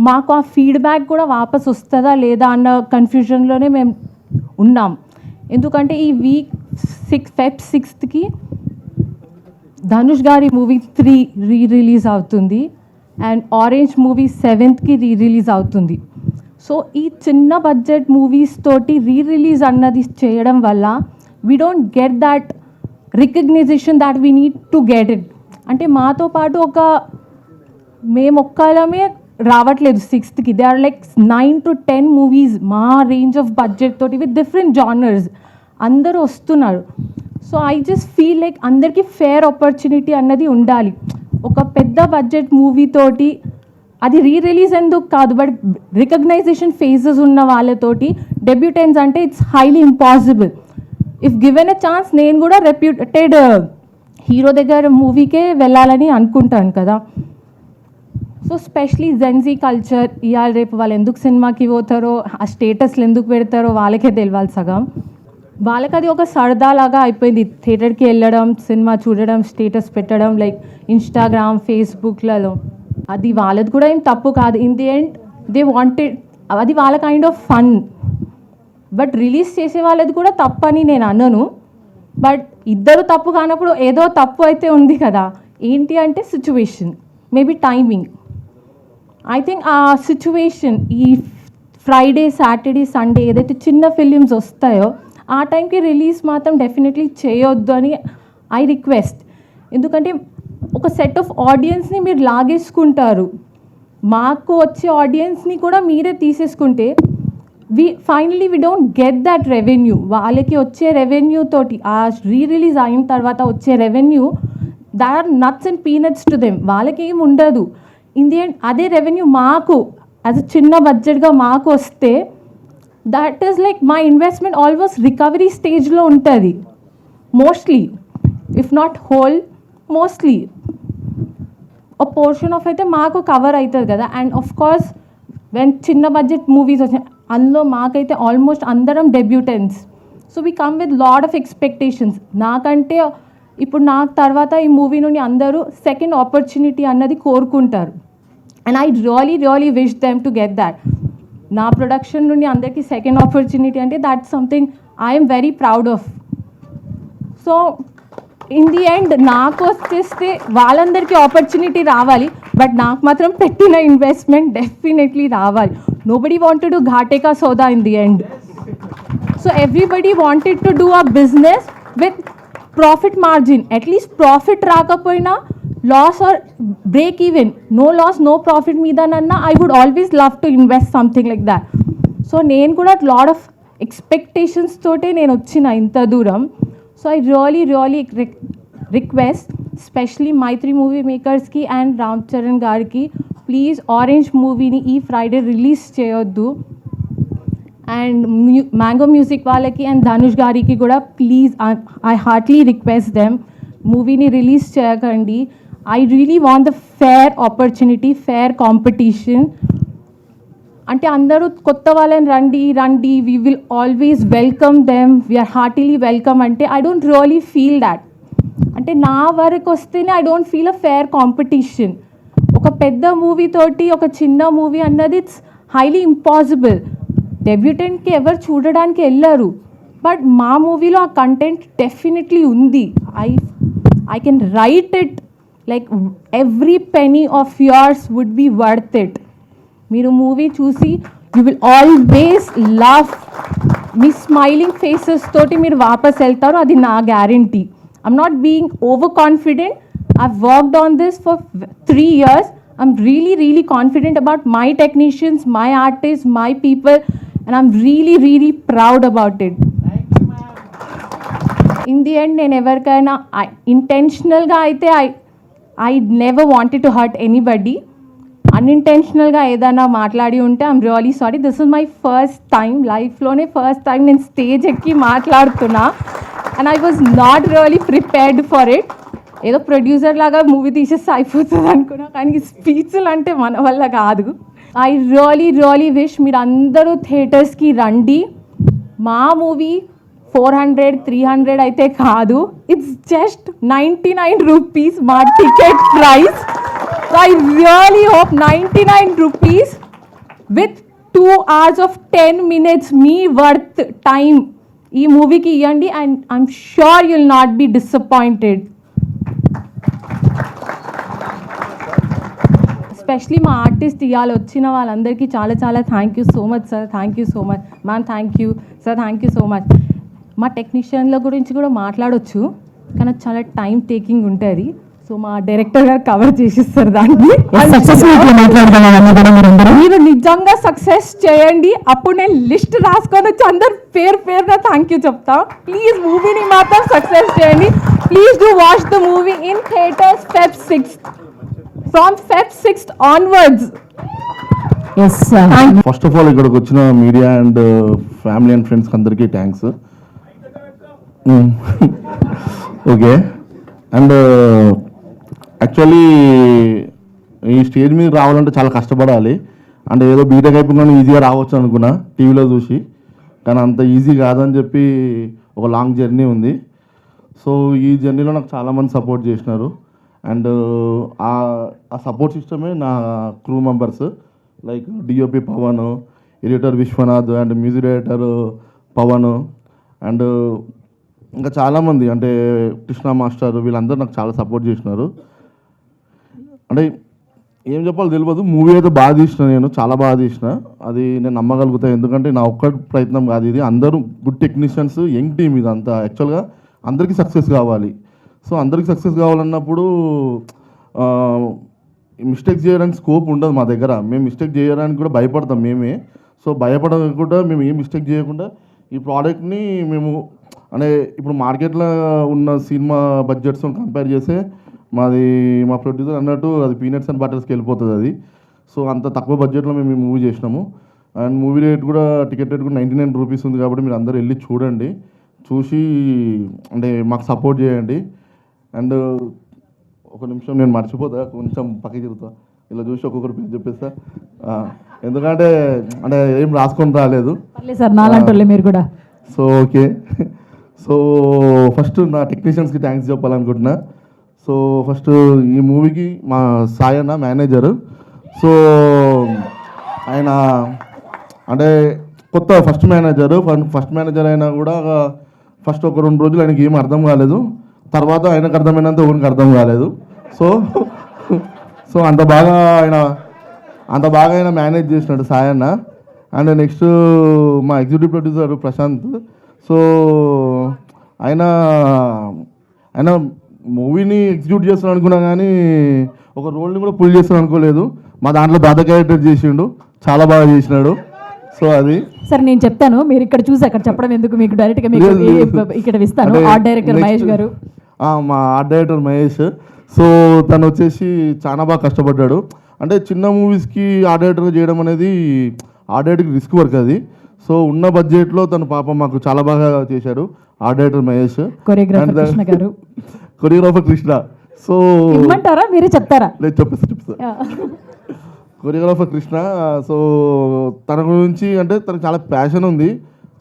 S8: మాకు ఆ ఫీడ్బ్యాక్ కూడా వాపస్ వస్తుందా లేదా అన్న కన్ఫ్యూజన్లోనే మేము ఉన్నాం. ఎందుకంటే ఈ వీక్ Feb 6th ధనుష్ గారి మూవీ 3 రిలీజ్ అవుతుంది and orange movie 7th release అవుతుంది. సో ఈ చిన్న బడ్జెట్ మూవీస్ తోటి రిలీజ్ అన్నది చేయడం వల్ల we don't get that recognition that we need to get it. అంటే మాతో పాటు మేము ఒక్కలమే రావట్లేదు 6th. They are like 9 to 10 movies మా రేంజ్ ఆఫ్ బడ్జెట్ తోటి విత్ డిఫరెంట్ జానర్స్ అందరూ వస్తున్నారు. So I just feel like అందరికీ ఫేర్ ఆపర్చునిటీ అన్నది ఉండాలి. ఒక పెద్ద బడ్జెట్ మూవీ తోటి అది రిలీజ్ ఎందుకు కాదు, బట్ రికగ్నైజేషన్ ఫేజెస్ ఉన్న వాళ్ళతోటి డెబ్యూటెన్స్ అంటే it's highly impossible. If given a chance నేను కూడా రెప్యూటెడ్ హీరో దగ్గర మూవీకే వెళ్ళాలని అనుకుంటాను కదా. సో స్పెషలీ జెన్జీ కల్చర్, ఇవాళ రేపు వాళ్ళు ఎందుకు సినిమాకి పోతారో, ఆ స్టేటస్లు ఎందుకు పెడతారో వాళ్ళకే తెలియాలి సగం. వాళ్ళకి అది ఒక సరదాలాగా అయిపోయింది. థియేటర్కి వెళ్ళడం, సినిమా చూడడం, స్టేటస్ పెట్టడం, లైక్ ఇన్స్టాగ్రామ్, ఫేస్బుక్లలో. అది వాళ్ళది కూడా ఏం తప్పు కాదు. In the end they wanted, అది వాళ్ళ kind of fun. But release చేసే వాళ్ళది కూడా తప్పు అని నేను అన్నాను. బట్ ఇద్దరు తప్పు కానప్పుడు ఏదో తప్పు అయితే ఉంది కదా. ఏంటి అంటే situation, maybe timing. I think ఆ సిచ్యువేషన్ ఈ ఫ్రైడే, సాటర్డే, సండే ఏదైతే చిన్న ఫిలిమ్స్ వస్తాయో ఆ టైంకి రిలీజ్ మాత్రం డెఫినెట్లీ చేయొద్దు అని ఐ రిక్వెస్ట్. ఎందుకంటే ఒక సెట్ ఆఫ్ ఆడియన్స్ని మీరు లాగేసుకుంటారు. మాకు వచ్చే ఆడియన్స్ని కూడా మీరే తీసేసుకుంటే finally we don't get that revenue. వాళ్ళకి వచ్చే రెవెన్యూ తోటి ఆ రిలీజ్ అయిన తర్వాత వచ్చే revenue that are nuts and peanuts to them. వాళ్ళకి ఏం ఉండదు. ఇన్ ది ఎండ్ అదే రెవెన్యూ మాకు యాజ్ అ చిన్న బడ్జెట్గా మాకు వస్తే that is like my investment almost recovery స్టేజ్లో ఉంటుంది mostly, if not whole, mostly ఒక పోర్షన్ ఆఫ్ అయితే మాకు కవర్ అవుతుంది కదా. అండ్ ఆఫ్ కోర్స్ వెన్ చిన్న బడ్జెట్ మూవీస్ వచ్చాయి అందులో మాకైతే ఆల్మోస్ట్ అందరం debutants. So we come with lot of expectations. నాకంటే ఇప్పుడు నాకు తర్వాత ఈ మూవీ నుండి అందరూ సెకండ్ ఆపర్చునిటీ అన్నది కోరుకుంటారు. And I really wish them to get that. నా ప్రొడక్షన్ నుండి అందరికీ సెకండ్ ఆపర్చునిటీ అంటే that's something I'm very proud of. So in the end నాకు వచ్చేస్తే వాళ్ళందరికీ ఆపర్చునిటీ రావాలి, బట్ నాకు మాత్రం పెట్టిన ఇన్వెస్ట్మెంట్ డెఫినెట్లీ రావాలి. నోబడీ వాంటెడ్ టు ఘాటే కా సౌదా in the end. So everybody wanted to do a business with profit margin. At least profit రాకపోయినా loss or break even, no loss no profit మీదనన్నా I would always love to invest something like that. So నేను కూడా lot of expectations తోటే నేను వచ్చిన ఇంత దూరం. So I really request specially Mythri movie మేకర్స్కి అండ్ రామ్ చరణ్ గారికి, ప్లీజ్ ఆరెంజ్ మూవీని ఈ ఫ్రైడే రిలీజ్ చేయొద్దు. అండ్ మ్యాంగో మ్యూజిక్ వాళ్ళకి అండ్ ధనుష్ గారికి కూడా please I heartly request them, మూవీని రిలీజ్ చేయకండి. I really want the fair opportunity, fair competition. అంటే అందరూ కొత్త వాళ్ళని రండి we will always welcome them, we're heartily welcome అంటే I don't really feel that. అంటే నా వరకు వస్తేనే I don't feel a fair competition. ఒక పెద్ద మూవీ తోటి ఒక చిన్న మూవీ అన్నది ఇట్స్ హైలీ ఇంపాసిబుల్. డెబ్యూటెంట్కి ఎవరు చూడడానికి వెళ్ళరు, బట్ మా మూవీలో ఆ కంటెంట్ డెఫినెట్లీ ఉంది. I can write it like every penny of yours would be worth it. మీరు మూవీ చూసి యూ విల్ ఆల్వేస్ లవ్, మీ స్మైలింగ్ ఫేసెస్ తోటి మీరు వాపస్ వెళ్తారు, అది నా guarantee. I'm not being over confident. I've worked on this for 3 years. I'm really confident about my technicians, my artists, my people, and I'm really proud about it. In the end, నేను ఎవరికైనా ఇంటెన్షనల్గా అయితే I never wanted to hurt anybody. అన్ఇంటెన్షనల్గా ఏదైనా మాట్లాడి ఉంటే I'm really sorry. This is my first time, లైఫ్లోనే first time నేను stage ఎక్కి మాట్లాడుతున్నా, and I was not really prepared for it. ఏదో ప్రొడ్యూసర్ లాగా మూవీ తీసేస్తే అయిపోతుంది అనుకున్నా, కానీ స్పీచ్లు అంటే మన వల్ల కాదు. ఐ రియలీ విష్ మీరు అందరూ థియేటర్స్కి రండి. మా మూవీ 400-300 అయితే కాదు, ఇట్స్ జస్ట్ 99 rupees మా ticket price. So I really hope 99 rupees with 2 hours of 10 minutes మీ వర్త్ టైం ఈ మూవీకి ఇవ్వండి, and I'm sure you will not be disappointed. Especially మా ఆర్టిస్ట్ ఇవాళ వచ్చిన వాళ్ళందరికీ చాలా thank you so much sir. Thank you so much ma'am. Thank you sir. Thank you so much. మా టెక్నీషియన్ల గురించి కూడా మాట్లాడవచ్చు, కానీ చాలా టైం టేకింగ్ ఉంటుంది. సో మా డైరెక్టర్ గారు కవర్ చేసిస్తారు దాన్ని. మీరు నిజంగా సక్సెస్ చేయండి, అప్పుడు నేను లిస్ట్ రాసుకొని వచ్చి అందరు పేరున థ్యాంక్ యూ చెప్తా. ప్లీజ్ మూవీని మాత్రం సక్సెస్ చేయండి. Please do watch the movie in theatres Feb 6th. From Feb 6th onwards.
S3: Yes sir.
S16: First of all ఇక్కడికి వచ్చిన మీడియా అండ్ ఫ్యామిలీ అండ్ ఫ్రెండ్స్కి అందరికీ థ్యాంక్స్. ఓకే, అండ్ యాక్చువల్లీ ఈ స్టేజ్ మీద రావాలంటే చాలా కష్టపడాలి. అంటే ఏదో బీటెక్ అయిపోయినా ఈజీగా రావచ్చు అనుకున్నా టీవీలో చూసి, కానీ అంత ఈజీ కాదని చెప్పి ఒక లాంగ్ జర్నీ ఉంది. సో ఈ జర్నీలో నాకు చాలామంది సపోర్ట్ చేసినారు, అండ్ ఆ సపోర్ట్ సిస్టమే నా crew members like DOP Pavan, editor Vishwanath, and music director Pavan, and ఇంకా చాలామంది అంటే కృష్ణ మాస్టర్, వీళ్ళందరూ నాకు చాలా సపోర్ట్ చేసినారు. అంటే ఏం చెప్పాలో తెలియదు. మూవీ అయితే బాగా తీసిన, నేను చాలా బాగా తీసిన, అది నేను నమ్మగలుగుతాను. ఎందుకంటే నా ఒక్క ప్రయత్నం కాదు ఇది, అందరూ గుడ్ టెక్నీషియన్స్, యంగ్ టీమ్ ఇదంతా. యాక్చువల్గా అందరికీ సక్సెస్ కావాలి. సో అందరికీ సక్సెస్ కావాలన్నప్పుడు మిస్టేక్ చేయడానికి స్కోప్ ఉండదు మా దగ్గర. మేము మిస్టేక్ చేయడానికి కూడా భయపడతాం మేమే. సో భయపడకుండా మేము ఏం మిస్టేక్ చేయకుండా ఈ ప్రోడక్ట్ని మేము అంటే ఇప్పుడు మార్కెట్లో ఉన్న సినిమా బడ్జెట్స్తో కంపేర్ చేస్తే మా ప్రొడ్యూసర్ అన్నట్టు అది పీనట్స్ అండ్ బటర్స్కి వెళ్ళిపోతుంది అది. సో అంత తక్కువ బడ్జెట్లో మేము ఈ మూవీ చేసినాము. అండ్ మూవీ రేట్ కూడా టికెట్ రేట్ కూడా 99 రూపీస్ ఉంది. కాబట్టి మీరు అందరూ వెళ్ళి చూడండి, చూసి అంటే మాకు సపోర్ట్ చేయండి. అండ్ ఒక నిమిషం నేను మర్చిపోతా, కొంచెం పక్కకి తిరుగుతా, ఇలా చూసి ఒక్కొక్కరు పేరు చెప్పేస్తా. ఎందుకంటే అంటే ఏం రాసుకొని రాలేదు
S3: సార్ నాలంటోళ్ళే మీరు కూడా.
S16: సో ఓకే, సో ఫస్ట్ నా టెక్నీషియన్స్కి థ్యాంక్స్ చెప్పాలనుకుంటున్నా. సో ఫస్ట్ ఈ మూవీకి మా సాయి అన్న మేనేజర్. సో ఆయన అంటే కొత్త ఫస్ట్ మేనేజర్ అయినా కూడా ఫస్ట్ ఒక 2 రోజులు ఆయనకి ఏం అర్థం కాలేదు. తర్వాత ఆయనకు అర్థమైనంత ఊరికి అర్థం కాలేదు. సో సో అంత బాగా ఆయన మేనేజ్ చేసినాడు సాయన్న. అండ్ నెక్స్ట్ మా ఎగ్జిక్యూటివ్ ప్రొడ్యూసర్ ప్రశాంత్. సో ఆయన మూవీని ఎగ్జిక్యూట్ చేస్తాను అనుకున్నా కానీ ఒక రోల్ని కూడా పుల్ చేస్తాను అనుకోలేదు. మా దాంట్లో దాదా క్యారెక్టర్ చేసిండు, చాలా బాగా చేసినాడు. సో అది
S3: సరే నేను చెప్తాను, మీరు ఇక్కడ చూసి అక్కడ చెప్పడం ఎందుకు, మీకు డైరెక్ట్గా మీకు ఇక్కడ ఇస్తాను. ఆర్ట్ డైరెక్టర్ మహేష్ గారు,
S16: మా ఆర్ట్ డైరెక్టర్ మహేష్. సో తను వచ్చేసి చాలా బాగా కష్టపడ్డాడు. అంటే చిన్న మూవీస్కి ఆర్ట్ డైరెక్టర్గా చేయడం అనేది ఆర్ట్ డైరెక్టర్కి రిస్క్ వర్క్ అది. సో ఉన్న బడ్జెట్లో తను పాపం మాకు చాలా బాగా చేశాడు art director Mahesh. Choreographer Krishna. So
S3: ఇమ్మంటారా మీరే చెప్తారా?
S16: లేదు చెప్పేస్తా. కొరియోగ్రాఫర్ కృష్ణ. సో తన గురించి అంటే తనకు చాలా ప్యాషన్ ఉంది.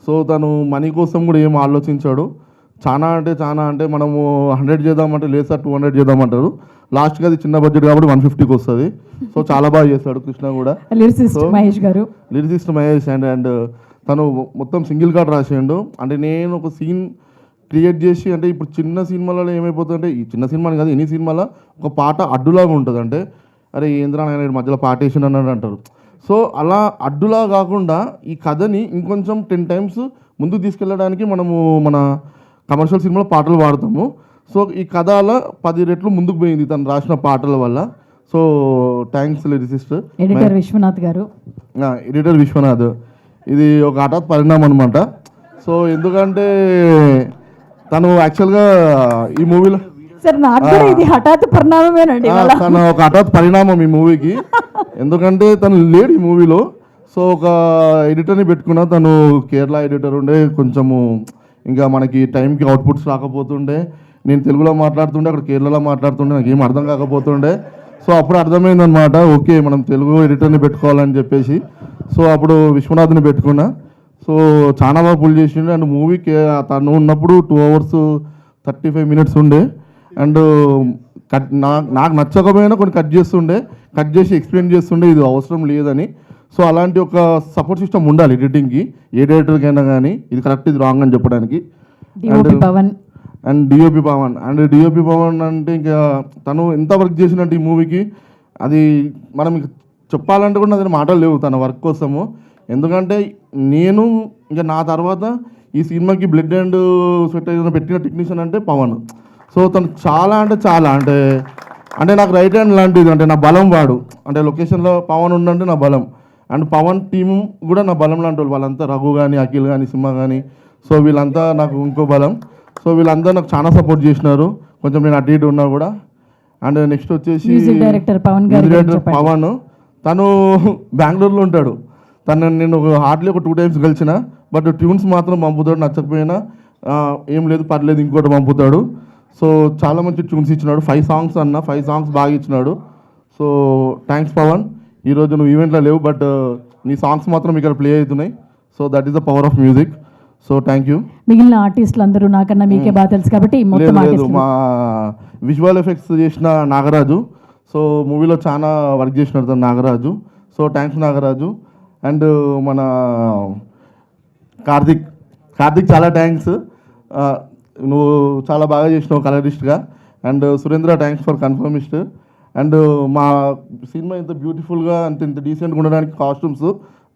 S16: సో తను మనీ కోసం కూడా ఏం ఆలోచించాడు. చాలా అంటే మనము 100 చేద్దామంటే లేదు సార్ 200 చేద్దామంటారు. లాస్ట్కి అది చిన్న బడ్జెట్ కాబట్టి 150కి వస్తుంది. సో చాలా బాగా చేస్తాడు కృష్ణ కూడా.
S3: లిరిసిస్ట్ మహేష్ గారు,
S16: లిరిసిస్ట్ మహేష్. అండ్ తను మొత్తం సింగిల్ కార్డ్ రాసిండు. అంటే నేను ఒక సీన్ క్రియేట్ చేసి, అంటే ఇప్పుడు చిన్న సినిమాలలో ఏమైపోతుందంటే, ఈ చిన్న సినిమాని కాదు ఎన్ని సినిమాలో ఒక పాట అడ్డులాగా ఉంటుంది. అంటే అరే ఏంద్రా ఆయన మధ్యలో పాట వేసిన అన్నాడు అంటారు. సో అలా అడ్డులా కాకుండా ఈ కథని ఇంకొంచెం 10 times ముందుకు తీసుకెళ్ళడానికి మనము మన కమర్షియల్ సినిమాలో పాటలు వాడతాము. సో ఈ కథ అలా 10 రెట్లు ముందుకు పోయింది తను రాసిన పాటల వల్ల. So thanks lyricist
S3: editor Vishwanath గారు.
S16: ఎడిటర్ విశ్వనాథ్. ఇది ఒక హఠాత్ పరిణామం అనమాట. సో ఎందుకంటే తను యాక్చువల్గా ఈ మూవీలో
S3: సార్ నాకు కూడా ఇది హఠాత్ పరిణామమేనండి.
S16: తను ఒక హఠాత్ పరిణామం ఈ మూవీకి. ఎందుకంటే తను లేడు ఈ మూవీలో. సో ఒక ఎడిటర్ని పెట్టుకున్నా, తను కేరళ ఎడిటర్ ఉండే. కొంచెము ఇంకా మనకి టైంకి అవుట్పుట్స్ రాకపోతుండే. నేను తెలుగులో మాట్లాడుతుండే, అక్కడ కేరళలో మాట్లాడుతుండే, నాకు ఏం అర్థం కాకపోతుండే. సో అప్పుడు అర్థమైందనమాట, ఓకే మనం తెలుగు ఎడిటర్ని పెట్టుకోవాలని చెప్పేసి. సో అప్పుడు విశ్వనాథ్ని పెట్టుకున్నా. సో చాలా బాగా పుల్ చేసిండు. అండ్ మూవీకి తను ఉన్నప్పుడు 2 hours 35 minutes ఉండే. అండ్ నాకు నచ్చకపోయినా కొన్ని కట్ చేసి ఎక్స్ప్లెయిన్ చేస్తుండే ఇది అవసరం లేదని. సో అలాంటి ఒక సపోర్ట్ సిస్టమ్ ఉండాలి ఎడిటింగ్కి, ఏ డైరెక్టర్కైనా కానీ ఇది కరెక్ట్ ఇది రాంగ్ అని చెప్పడానికి. అండ్ డిఓపి పవన్ అంటే ఇంకా తను ఎంత వర్క్ చేసినట్టు ఈ మూవీకి అది మనం చెప్పాలంటే కూడా అదే మాటలు లేవు తన వర్క్ కోసము. ఎందుకంటే నేను ఇంకా నా తర్వాత ఈ సినిమాకి బ్లడ్ అండ్ స్వెట్ పెట్టిన టెక్నీషియన్ అంటే పవన్. సో తను చాలా అంటే నాకు రైట్ హ్యాండ్ లాంటిది. అంటే నా బలం వాడు. అంటే లొకేషన్లో పవన్ ఉండంటే నా బలం. అండ్ పవన్ టీము కూడా నా బలం లాంటి వాళ్ళు. వాళ్ళంతా రఘు కానీ, అఖిల్ కానీ, సింహ కానీ. సో వీళ్ళంతా నాకు ఇంకో బలం. సో వీళ్ళంతా నాకు చాలా సపోర్ట్ చేసినారు, కొంచెం నేను అటు ఇటు ఉన్నా కూడా. అండ్ నెక్స్ట్ వచ్చేసి
S3: డైరెక్టర్
S16: పవన్. తను బెంగళూరులో ఉంటాడు. నేను హార్డ్లీ ఒక 2 times కలిసిన. బట్ ట్యూన్స్ మాత్రం పంపుతాడు, నచ్చకపోయినా ఏం లేదు పర్లేదు ఇంకోటి పంపుతాడు. సో చాలా మంచి ట్యూన్స్ ఇచ్చినాడు. 5 songs అన్న, 5 songs బాగా ఇచ్చినాడు. So thanks Pavan. ఈరోజు నువ్వు ఈవెంట్లో లేవు, బట్ నీ సాంగ్స్ మాత్రం ఇక్కడ ప్లే అవుతున్నాయి. So that is the power of music. So thank you.
S3: మిగిలిన ఆర్టిస్టులు అందరూ నాకన్నా మీకే బాగా తెలుసు కాబట్టి
S16: లేదు మా విజువల్ ఎఫెక్ట్స్ చేసిన నాగరాజు. సో మూవీలో చాలా వర్క్ చేసినాడు తను Nagaraju. So thanks Nagaraju. And మన కార్తిక్ చాలా థ్యాంక్స్. నువ్వు చాలా బాగా చేసినావు కలరిస్ట్గా. And Surendra thanks for conformist. And మా సినిమా ఇంత బ్యూటిఫుల్గా ఇంత డీసెంట్గా ఉండడానికి కాస్ట్యూమ్స్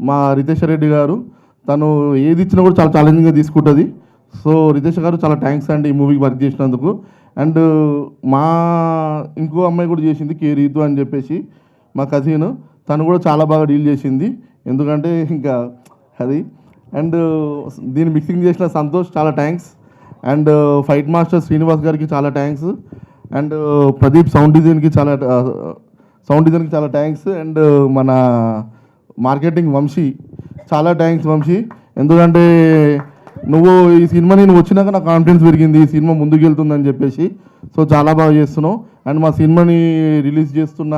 S16: మా రితేష్ రెడ్డి గారు. తను ఏది ఇచ్చినా కూడా చాలా ఛాలెంజింగ్గా తీసుకుంటుంది. సో రితేష్ గారు చాలా థ్యాంక్స్ అండి ఈ మూవీకి వర్క్ చేసినందుకు. అండ్ మా ఇంకో అమ్మాయి కూడా చేసింది కే రీతు అని చెప్పేసి, మా కజిన్. తను కూడా చాలా బాగా డీల్ చేసింది. ఎందుకంటే ఇంకా అది. అండ్ దీన్ని మిక్సింగ్ చేసిన సంతోష్ చాలా thanks. And fight master Srinivas గారికి చాలా థ్యాంక్స్. అండ్ ప్రదీప్ సౌండ్ డిజైన్కి చాలా థ్యాంక్స్. అండ్ మన మార్కెటింగ్ వంశీ చాలా థ్యాంక్స్ వంశీ. ఎందుకంటే నువ్వు ఈ సినిమాని నువ్వు వచ్చినాక నాకు కాన్ఫిడెన్స్ పెరిగింది ఈ సినిమా ముందుకు వెళ్తుందని చెప్పేసి. సో చాలా బాగా చేస్తున్నావు. అండ్ మా సినిమాని రిలీజ్ చేస్తున్న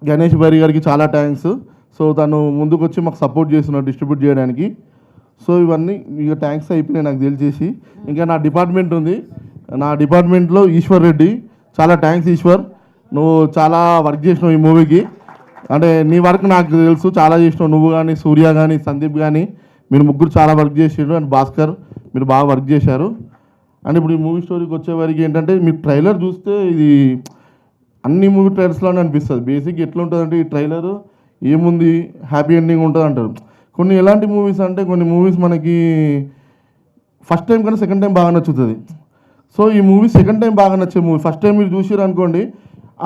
S16: గణేష్ బారి గారికి చాలా థ్యాంక్స్. సో తను ముందుకు వచ్చి మాకు సపోర్ట్ చేస్తున్నాడు డిస్ట్రిబ్యూట్ చేయడానికి. సో ఇవన్నీ ఇక థ్యాంక్స్ అయిపోయినాయి నాకు తెలిసేసి. ఇంకా నా డిపార్ట్మెంట్ ఉంది. నా డిపార్ట్మెంట్లో ఈశ్వర్ రెడ్డి చాలా థ్యాంక్స్ ఈశ్వర్. నువ్వు చాలా వర్క్ చేసినావు ఈ మూవీకి. అంటే నీ వర్క్ నాకు తెలుసు చాలా చేసినావు. నువ్వు కానీ, సూర్య కానీ, సందీప్ కానీ, మీరు ముగ్గురు చాలా వర్క్ చేసారు. అండ్ భాస్కర్ మీరు బాగా వర్క్ చేశారు. అండ్ ఇప్పుడు ఈ మూవీ స్టోరీకి వచ్చేవారికి ఏంటంటే మీకు ట్రైలర్ చూస్తే ఇది అన్ని మూవీ ట్రైలర్స్లోనే అనిపిస్తుంది. బేసిక్ ఎట్లా ఉంటుందంటే ఈ ట్రైలర్ ఏముంది హ్యాపీ ఎండింగ్ ఉంటుంది అంటారు. కొన్ని ఎలాంటి మూవీస్ అంటే కొన్ని మూవీస్ మనకి ఫస్ట్ టైం కన్నా సెకండ్ టైం బాగా నచ్చుతుంది. సో ఈ మూవీ సెకండ్ టైం బాగా నచ్చే మూవీ. ఫస్ట్ టైం మీరు చూసారు అనుకోండి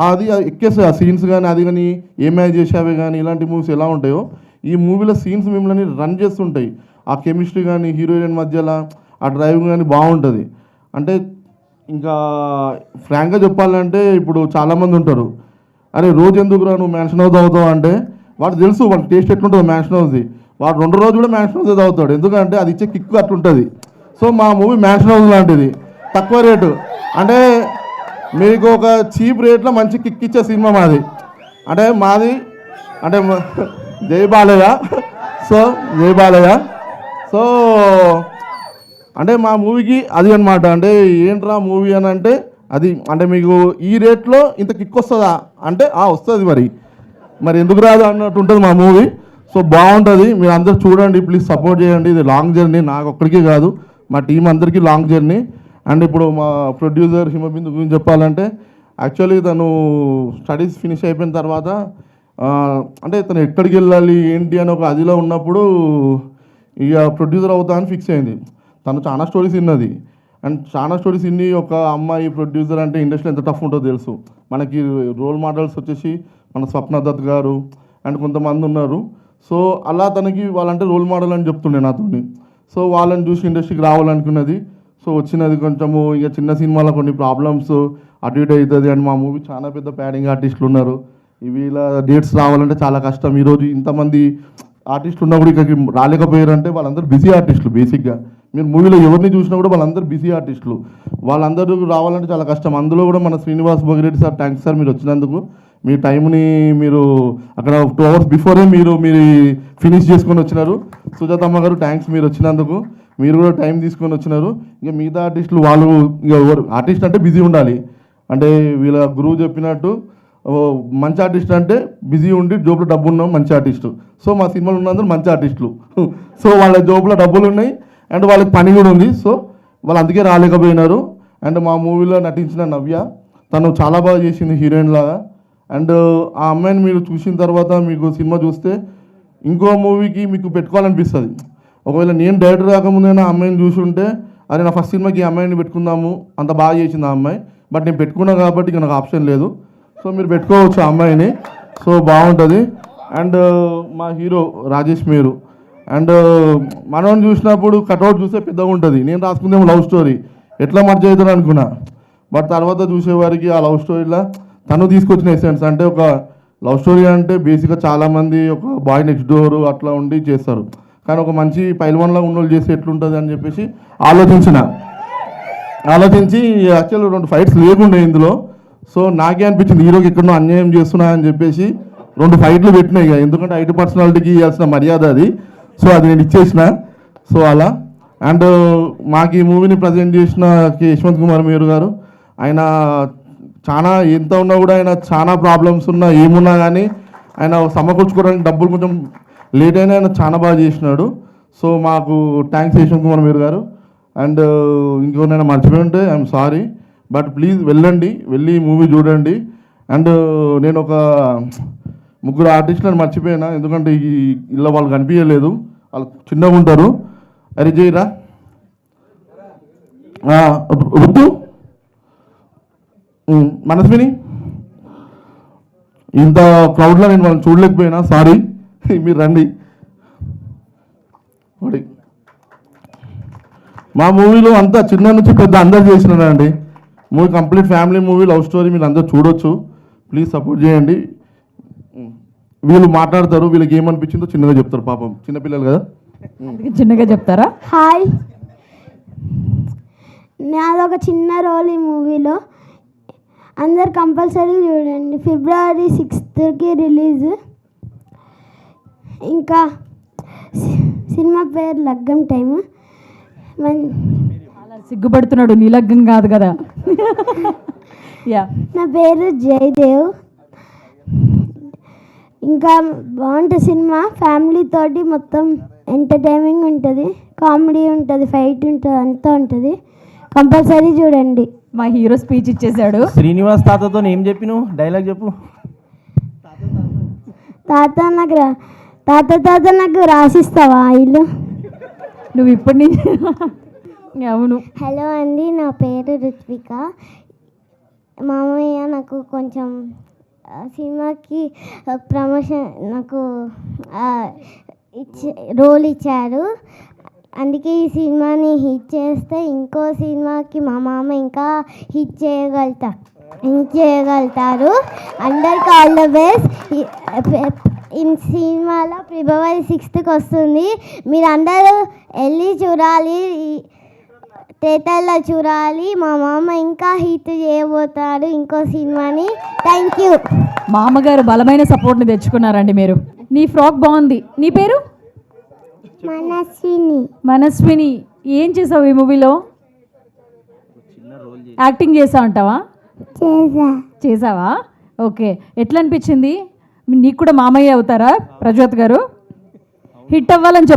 S16: అది ఎక్కేస్తుంది, ఆ సీన్స్ కానీ అది కానీ ఏమైనా చేసావే కానీ ఇలాంటి మూవీస్ ఎలా ఉంటాయో ఈ మూవీలో సీన్స్ మిమ్మల్ని రన్ చేస్తుంటాయి. ఆ కెమిస్ట్రీ కానీ హీరోయిన్ మధ్యలో ఆ డ్రైవింగ్ కానీ బాగుంటుంది. అంటే ఇంకా ఫ్రాంక్గా చెప్పాలంటే ఇప్పుడు చాలామంది ఉంటారు, అరే రోజు ఎందుకురా నువ్వు మ్యాన్షన్ హౌస్ తాగుతావు అంటే వాడు తెలుసు వాడు టేస్ట్ ఎట్లుంటుంది మ్యాన్షన్ హౌస్ది. వాడు 2 రోజులు కూడా మ్యాన్షన్ హౌస్ తాగుతాడు, ఎందుకంటే అది ఇచ్చే కిక్ అట్లుంటుంది. సో మా మూవీ మ్యాన్షన్ హౌస్ లాంటిది, తక్కువ రేటు. అంటే మీకు ఒక చీప్ రేట్లో మంచి కిక్ ఇచ్చే సినిమా మాది. అంటే మాది అంటే జై బాలయ్య. సో జై బాలయ్య. సో అంటే మా మూవీకి అది అనమాట. అంటే ఏంట్రా మూవీ అని అంటే అది అంటే మీకు ఈ రేట్లో ఇంత కిక్ వస్తుందా అంటే వస్తుంది, మరి ఎందుకు రాదు అన్నట్టు ఉంటుంది మా మూవీ. సో బాగుంటుంది, మీరు అందరు చూడండి, ప్లీజ్ సపోర్ట్ చేయండి. ఇది లాంగ్ జర్నీ, నాకు ఒక్కడికే కాదు మా టీం అందరికీ లాంగ్ జర్నీ. అండ్ ఇప్పుడు మా ప్రొడ్యూసర్ హిమబిందు గురించి చెప్పాలంటే యాక్చువల్లీ తను స్టడీస్ ఫినిష్ అయిపోయిన తర్వాత అంటే తను ఎక్కడికి వెళ్ళాలి ఏంటి అని ఒక అదిలో ఉన్నప్పుడు ఇక ప్రొడ్యూసర్ అవుతా అని ఫిక్స్ అయింది. తను చాలా స్టోరీస్ విన్నది, అండ్ చాలా స్టోరీస్ విని ఒక అమ్మాయి ప్రొడ్యూసర్ అంటే ఇండస్ట్రీ ఎంత టఫ్ ఉంటుందో తెలుసు. మనకి రోల్ మోడల్స్ వచ్చేసి మన స్వప్న దత్ గారు అండ్ కొంతమంది ఉన్నారు. సో అలా తనకి వాళ్ళంటే రోల్ మోడల్ అని చెప్తుండే నాతోని. సో వాళ్ళని చూసి ఇండస్ట్రీకి రావాలనుకున్నది. సో వచ్చినది కొంచెము ఇక చిన్న సినిమాలో కొన్ని ప్రాబ్లమ్స్ అటు ఇటు అవుతుంది. అండ్ మా మూవీ చాలా పెద్ద ప్యాడింగ్ ఆర్టిస్టులు ఉన్నారు, వీళ్ళ డేట్స్ రావాలంటే చాలా కష్టం. ఈరోజు ఇంతమంది ఆర్టిస్టులు ఉన్నా కూడా ఇక్కడికి రాలేకపోయారంటే వాళ్ళందరూ బిజీ ఆర్టిస్టులు. బేసిక్గా మీరు మూవీలో ఎవరిని చూసినా కూడా వాళ్ళందరూ బిజీ ఆర్టిస్టులు, వాళ్ళందరూ రావాలంటే చాలా కష్టం. అందులో కూడా మన Srinivas Bhogireddy sir, thanks sir మీరు వచ్చినందుకు. మీ టైంని మీరు అక్కడ 2 hours బిఫోరే మీరు ఫినిష్ చేసుకొని వచ్చినారు. సుజాతమ్మ గారు థ్యాంక్స్ మీరు వచ్చినందుకు, మీరు కూడా టైం తీసుకొని వచ్చినారు. ఇక మిగతా ఆర్టిస్టులు వాళ్ళు ఇక ఎవరు ఆర్టిస్ట్ అంటే బిజీ ఉండాలి. అంటే వీళ్ళ గురువు చెప్పినట్టు మంచి ఆర్టిస్ట్ అంటే బిజీ ఉండి జోబులో డబ్బు ఉన్నాం మంచి ఆర్టిస్టు. సో మా సినిమాలు ఉన్నందరూ మంచి ఆర్టిస్టులు. సో వాళ్ళ జోబులో డబ్బులు ఉన్నాయి అండ్ వాళ్ళకి పని కూడా ఉంది. సో వాళ్ళు అందుకే రాలేకపోయినారు. అండ్ మా మూవీలో నటించిన నవ్య, తను చాలా బాగా చేసింది హీరోయిన్ లాగా. అండ్ ఆ అమ్మాయిని మీరు చూసిన తర్వాత మీకు సినిమా చూస్తే ఇంకో మూవీకి మీకు పెట్టుకోవాలనిపిస్తుంది. ఒకవేళ నేను డైరెక్టర్ కాకముందైనా ఆ అమ్మాయిని చూసి ఉంటే అరే నా ఫస్ట్ సినిమాకి ఈ అమ్మాయిని పెట్టుకుందాము, అంత బాగా చేసింది ఆ అమ్మాయి. బట్ నేను పెట్టుకున్నా కాబట్టి ఇక నాకు ఆప్షన్ లేదు. సో మీరు పెట్టుకోవచ్చు ఆ అమ్మాయిని, సో బాగుంటుంది. అండ్ మా హీరో రాజేష్ మీరు, అండ్ మనం చూసినప్పుడు కట్అవుట్ చూస్తే పెద్దగా ఉంటుంది. నేను రాసుకుందేమో లవ్ స్టోరీ ఎట్లా మర్చి అవుతాను అనుకున్నా, బట్ తర్వాత చూసేవారికి ఆ లవ్ స్టోరీలో తను తీసుకొచ్చిన ఎసెన్స్. అంటే ఒక లవ్ స్టోరీ అంటే బేసిక్గా చాలామంది ఒక బాయ్ నెక్స్ట్ డోర్ అట్లా ఉండి చేస్తారు, కానీ ఒక మంచి పైల్వాన్లా ఉన్నోళ్ళు చేస్తే ఎట్లుంటుంది అని చెప్పేసి ఆలోచించి యాక్చువల్ 2 ఫైట్స్ లేకుండే ఇందులో. సో నాకే అనిపించింది హీరోకి ఎక్కడో అన్యాయం చేస్తున్నా అని చెప్పేసి 2 ఫైట్లు పెట్టినాయి. ఎందుకంటే ఐటీ పర్సనాలిటీకి ఇవ్వాల్సిన మర్యాద అది. సో అది నేను ఇచ్చేసిన. సో అలా అండ్ మాకు ఈ మూవీని ప్రజెంట్ చేసిన యశ్వంత్ కుమార్ మేరు గారు, ఆయన చాలా ఎంత ఉన్నా కూడా ఆయన చాలా ప్రాబ్లమ్స్ ఉన్నా ఏమున్నా కానీ ఆయన సమకూర్చుకోవడానికి డబ్బులు కొంచెం లేట్ అయినా ఆయన చాలా బాగా చేసినాడు. సో మాకు థ్యాంక్స్ యశ్వంత్ కుమార్ మేరు గారు. అండ్ ఇంకోనైనా మర్చిపోయి ఉంటే ఐఎమ్ సారీ, బట్ ప్లీజ్ వెళ్ళండి, వెళ్ళి మూవీ చూడండి. అండ్ నేను ఒక 3 ఆర్టిస్టులను మర్చిపోయినా, ఎందుకంటే ఈ ఇలా వాళ్ళు కనిపించలేదు, వాళ్ళు చిన్నగా ఉంటారు. అరే జైరా రుద్దు మనస్విని, ఇంత క్రౌడ్లో నేను వాళ్ళని చూడలేకపోయినా సారీ, మీరు రండి. మా మూవీలో అంతా చిన్న నుంచి పెద్ద అందరు చేసినారండి. Movie complete family movie, love story, మీరు అందరూ చూడొచ్చు. ప్లీజ్ సపోర్ట్ చేయండి. వీళ్ళు మాట్లాడతారు, వీళ్ళకి ఏమనిపించిందో చిన్నగా చెప్తారు, పాపం చిన్నపిల్లలు కదా.
S3: చిన్నగా చెప్తారా?
S17: హాయ్, నాదొక చిన్న రోల్ ఈ మూవీలో. అందరు కంపల్సరీ చూడండి. February 6th release. ఇంకా సినిమా పేరు లగ్గం టైం.
S3: సిగ్గుపడుతున్నాడు, నీ లగ్గం కాదు కదా.
S17: నా పేరు జయదేవ్. ఇంకా బాగుంటుంది సినిమా, ఫ్యామిలీ తోటి మొత్తం ఎంటర్టైనింగ్ ఉంటుంది, కామెడీ ఉంటుంది, ఫైట్ ఉంటుంది, అంతా ఉంటుంది. కంపల్సరీ చూడండి.
S3: మా హీరో స్పీచ్ ఇచ్చేసాడు.
S6: శ్రీనివాస్ తాతతో ఏం చెప్పిను? డైలాగ్ చెప్పు.
S17: తాత నాకు రాసిస్తావా ఇల్లు?
S3: నువ్వు ఇప్పటి నుంచి అవును.
S17: హలో అండి, నా పేరు రుత్విక. మామయ్య నాకు కొంచెం సినిమాకి ప్రమోషన్ నాకు రోల్ ఇచ్చారు. అందుకే ఈ సినిమాని హిట్ చేస్తే ఇంకో సినిమాకి మా మామ ఇంకా హిట్ చేయగలుగుతారు. అందరికి ఆల్ ద బెస్ట్. ఈ సినిమాలో ఫిబ్రవరి 6th వస్తుంది. మీరు అందరూ వెళ్ళి చూడాలి, థియేటర్లో చూడాలి. మా మామ ఇంకా హిట్ చేయబోతారు ఇంకో సినిమాని. Thank you.
S3: మామగారు బలమైన సపోర్ట్ని తెచ్చుకున్నారండి మీరు. నీ ఫ్రాక్ బాగుంది. నీ పేరు? మనస్విని. ఏం చేసావు ఈ మూవీలో? యాక్టింగ్ చేసా అంటావా? చేసావా? ఓకే. ఎట్లా అనిపించింది? నీకు కూడా మామయ్య అవుతారా ప్రజ్యోత్ గారు? హిట్ అవ్వాలని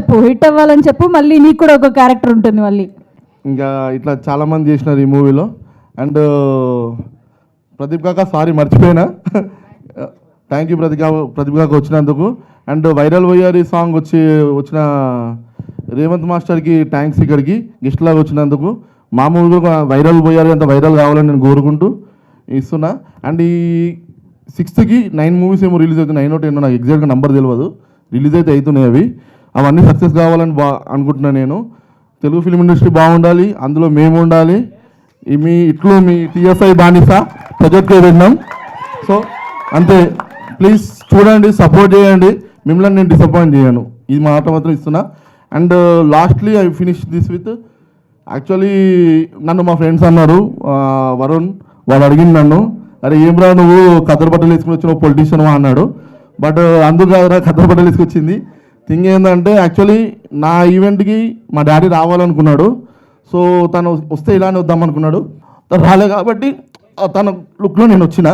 S3: చెప్పు. మళ్ళీ నీకు కూడా ఒక క్యారెక్టర్ ఉంటుంది మళ్ళీ.
S16: ఇంకా ఇట్లా చాలామంది చేసినారు ఈ మూవీలో. అండ్ ప్రదీప్ కాక సారీ మర్చిపోయినా. థ్యాంక్ యూ ప్రదీప్ కాక వచ్చినందుకు. అండ్ వైరల్ వయ్యారి సాంగ్ వచ్చిన రేవంత్ మాస్టర్కి థ్యాంక్స్ ఇక్కడికి గెస్ట్ లాగా వచ్చినందుకు. మా మూవీ కూడా వైరల్ పోయారు, అంత వైరల్ కావాలని నేను కోరుకుంటూ ఇస్తున్నా. అండ్ ఈ 6th 9 మూవీస్ ఏమో రిలీజ్ అవుతున్నాయి. 9 or 10 నాకు ఎగ్జాక్ట్గా నెంబర్ తెలియదు. రిలీజ్ అయితే అవుతున్నాయి. అవన్నీ సక్సెస్ కావాలని అనుకుంటున్నాను నేను. తెలుగు ఫిల్మ్ ఇండస్ట్రీ బాగుండాలి, అందులో మేము ఉండాలి. మీ TSI బానిస ప్రజెక్ట్గా విన్నాం. సో అంతే. ప్లీజ్ చూడండి, సపోర్ట్ చేయండి. మిమ్మల్ని నేను డిసప్పాయింట్ చేయను, ఇది మాట మాత్రం ఇస్తున్నా. And lastly I finish this with actually నన్ను మా ఫ్రెండ్స్ అన్నారు, వరుణ్ వాడు అడిగింది నన్ను, అరే ఏం రా నువ్వు కద్దరు బట్టలు వేసుకుని వచ్చిన పొలిటీషియన్ అన్నాడు. బట్ అందుకు కాదురా కద్దరు బట్టలు వేసుకొచ్చింది. థింగ్ ఏంటంటే యాక్చువల్లీ నా ఈవెంట్కి మా డాడీ రావాలనుకున్నాడు. సో తను వస్తే ఇలానే వద్దాం అనుకున్నాడు. తను రాలే కాబట్టి తన లుక్లో నేను వచ్చిన.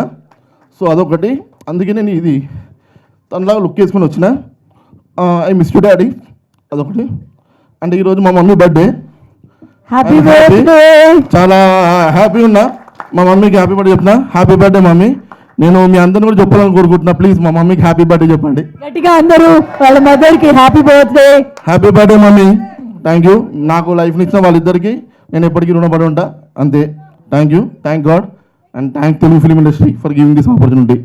S16: సో అదొకటి, అందుకే నేను ఇది తనలాగా లుక్ వేసుకొని వచ్చిన. ఐ మిస్ యూ డాడీ, అదొకటి. అంటే ఈరోజు మా మమ్మీ బర్త్డే.
S3: Happy birthday.
S16: చాలా హ్యాపీ ఉన్నా. మా మమ్మీకి హ్యాపీ బర్త్డే చెప్తున్నా. Happy birthday mummy. నేను మీ అందరిని కూడా చెప్పాలని కోరుకుంటున్నా. ప్లీజ్ మా మమ్మీకి హ్యాపీ బర్త్డే చెప్పండి
S3: గట్టిగా అందరూ. వాళ్ళ మదర్కి happy birthday.
S16: Happy birthday mummy. Thank you. నాకు లైఫ్ని ఇచ్చిన వాళ్ళిద్దరికి నేను ఎప్పటికీ రుణపడి ఉంటా. అంతే. Thank you. Thank God and thank Telugu film industry for giving this opportunity.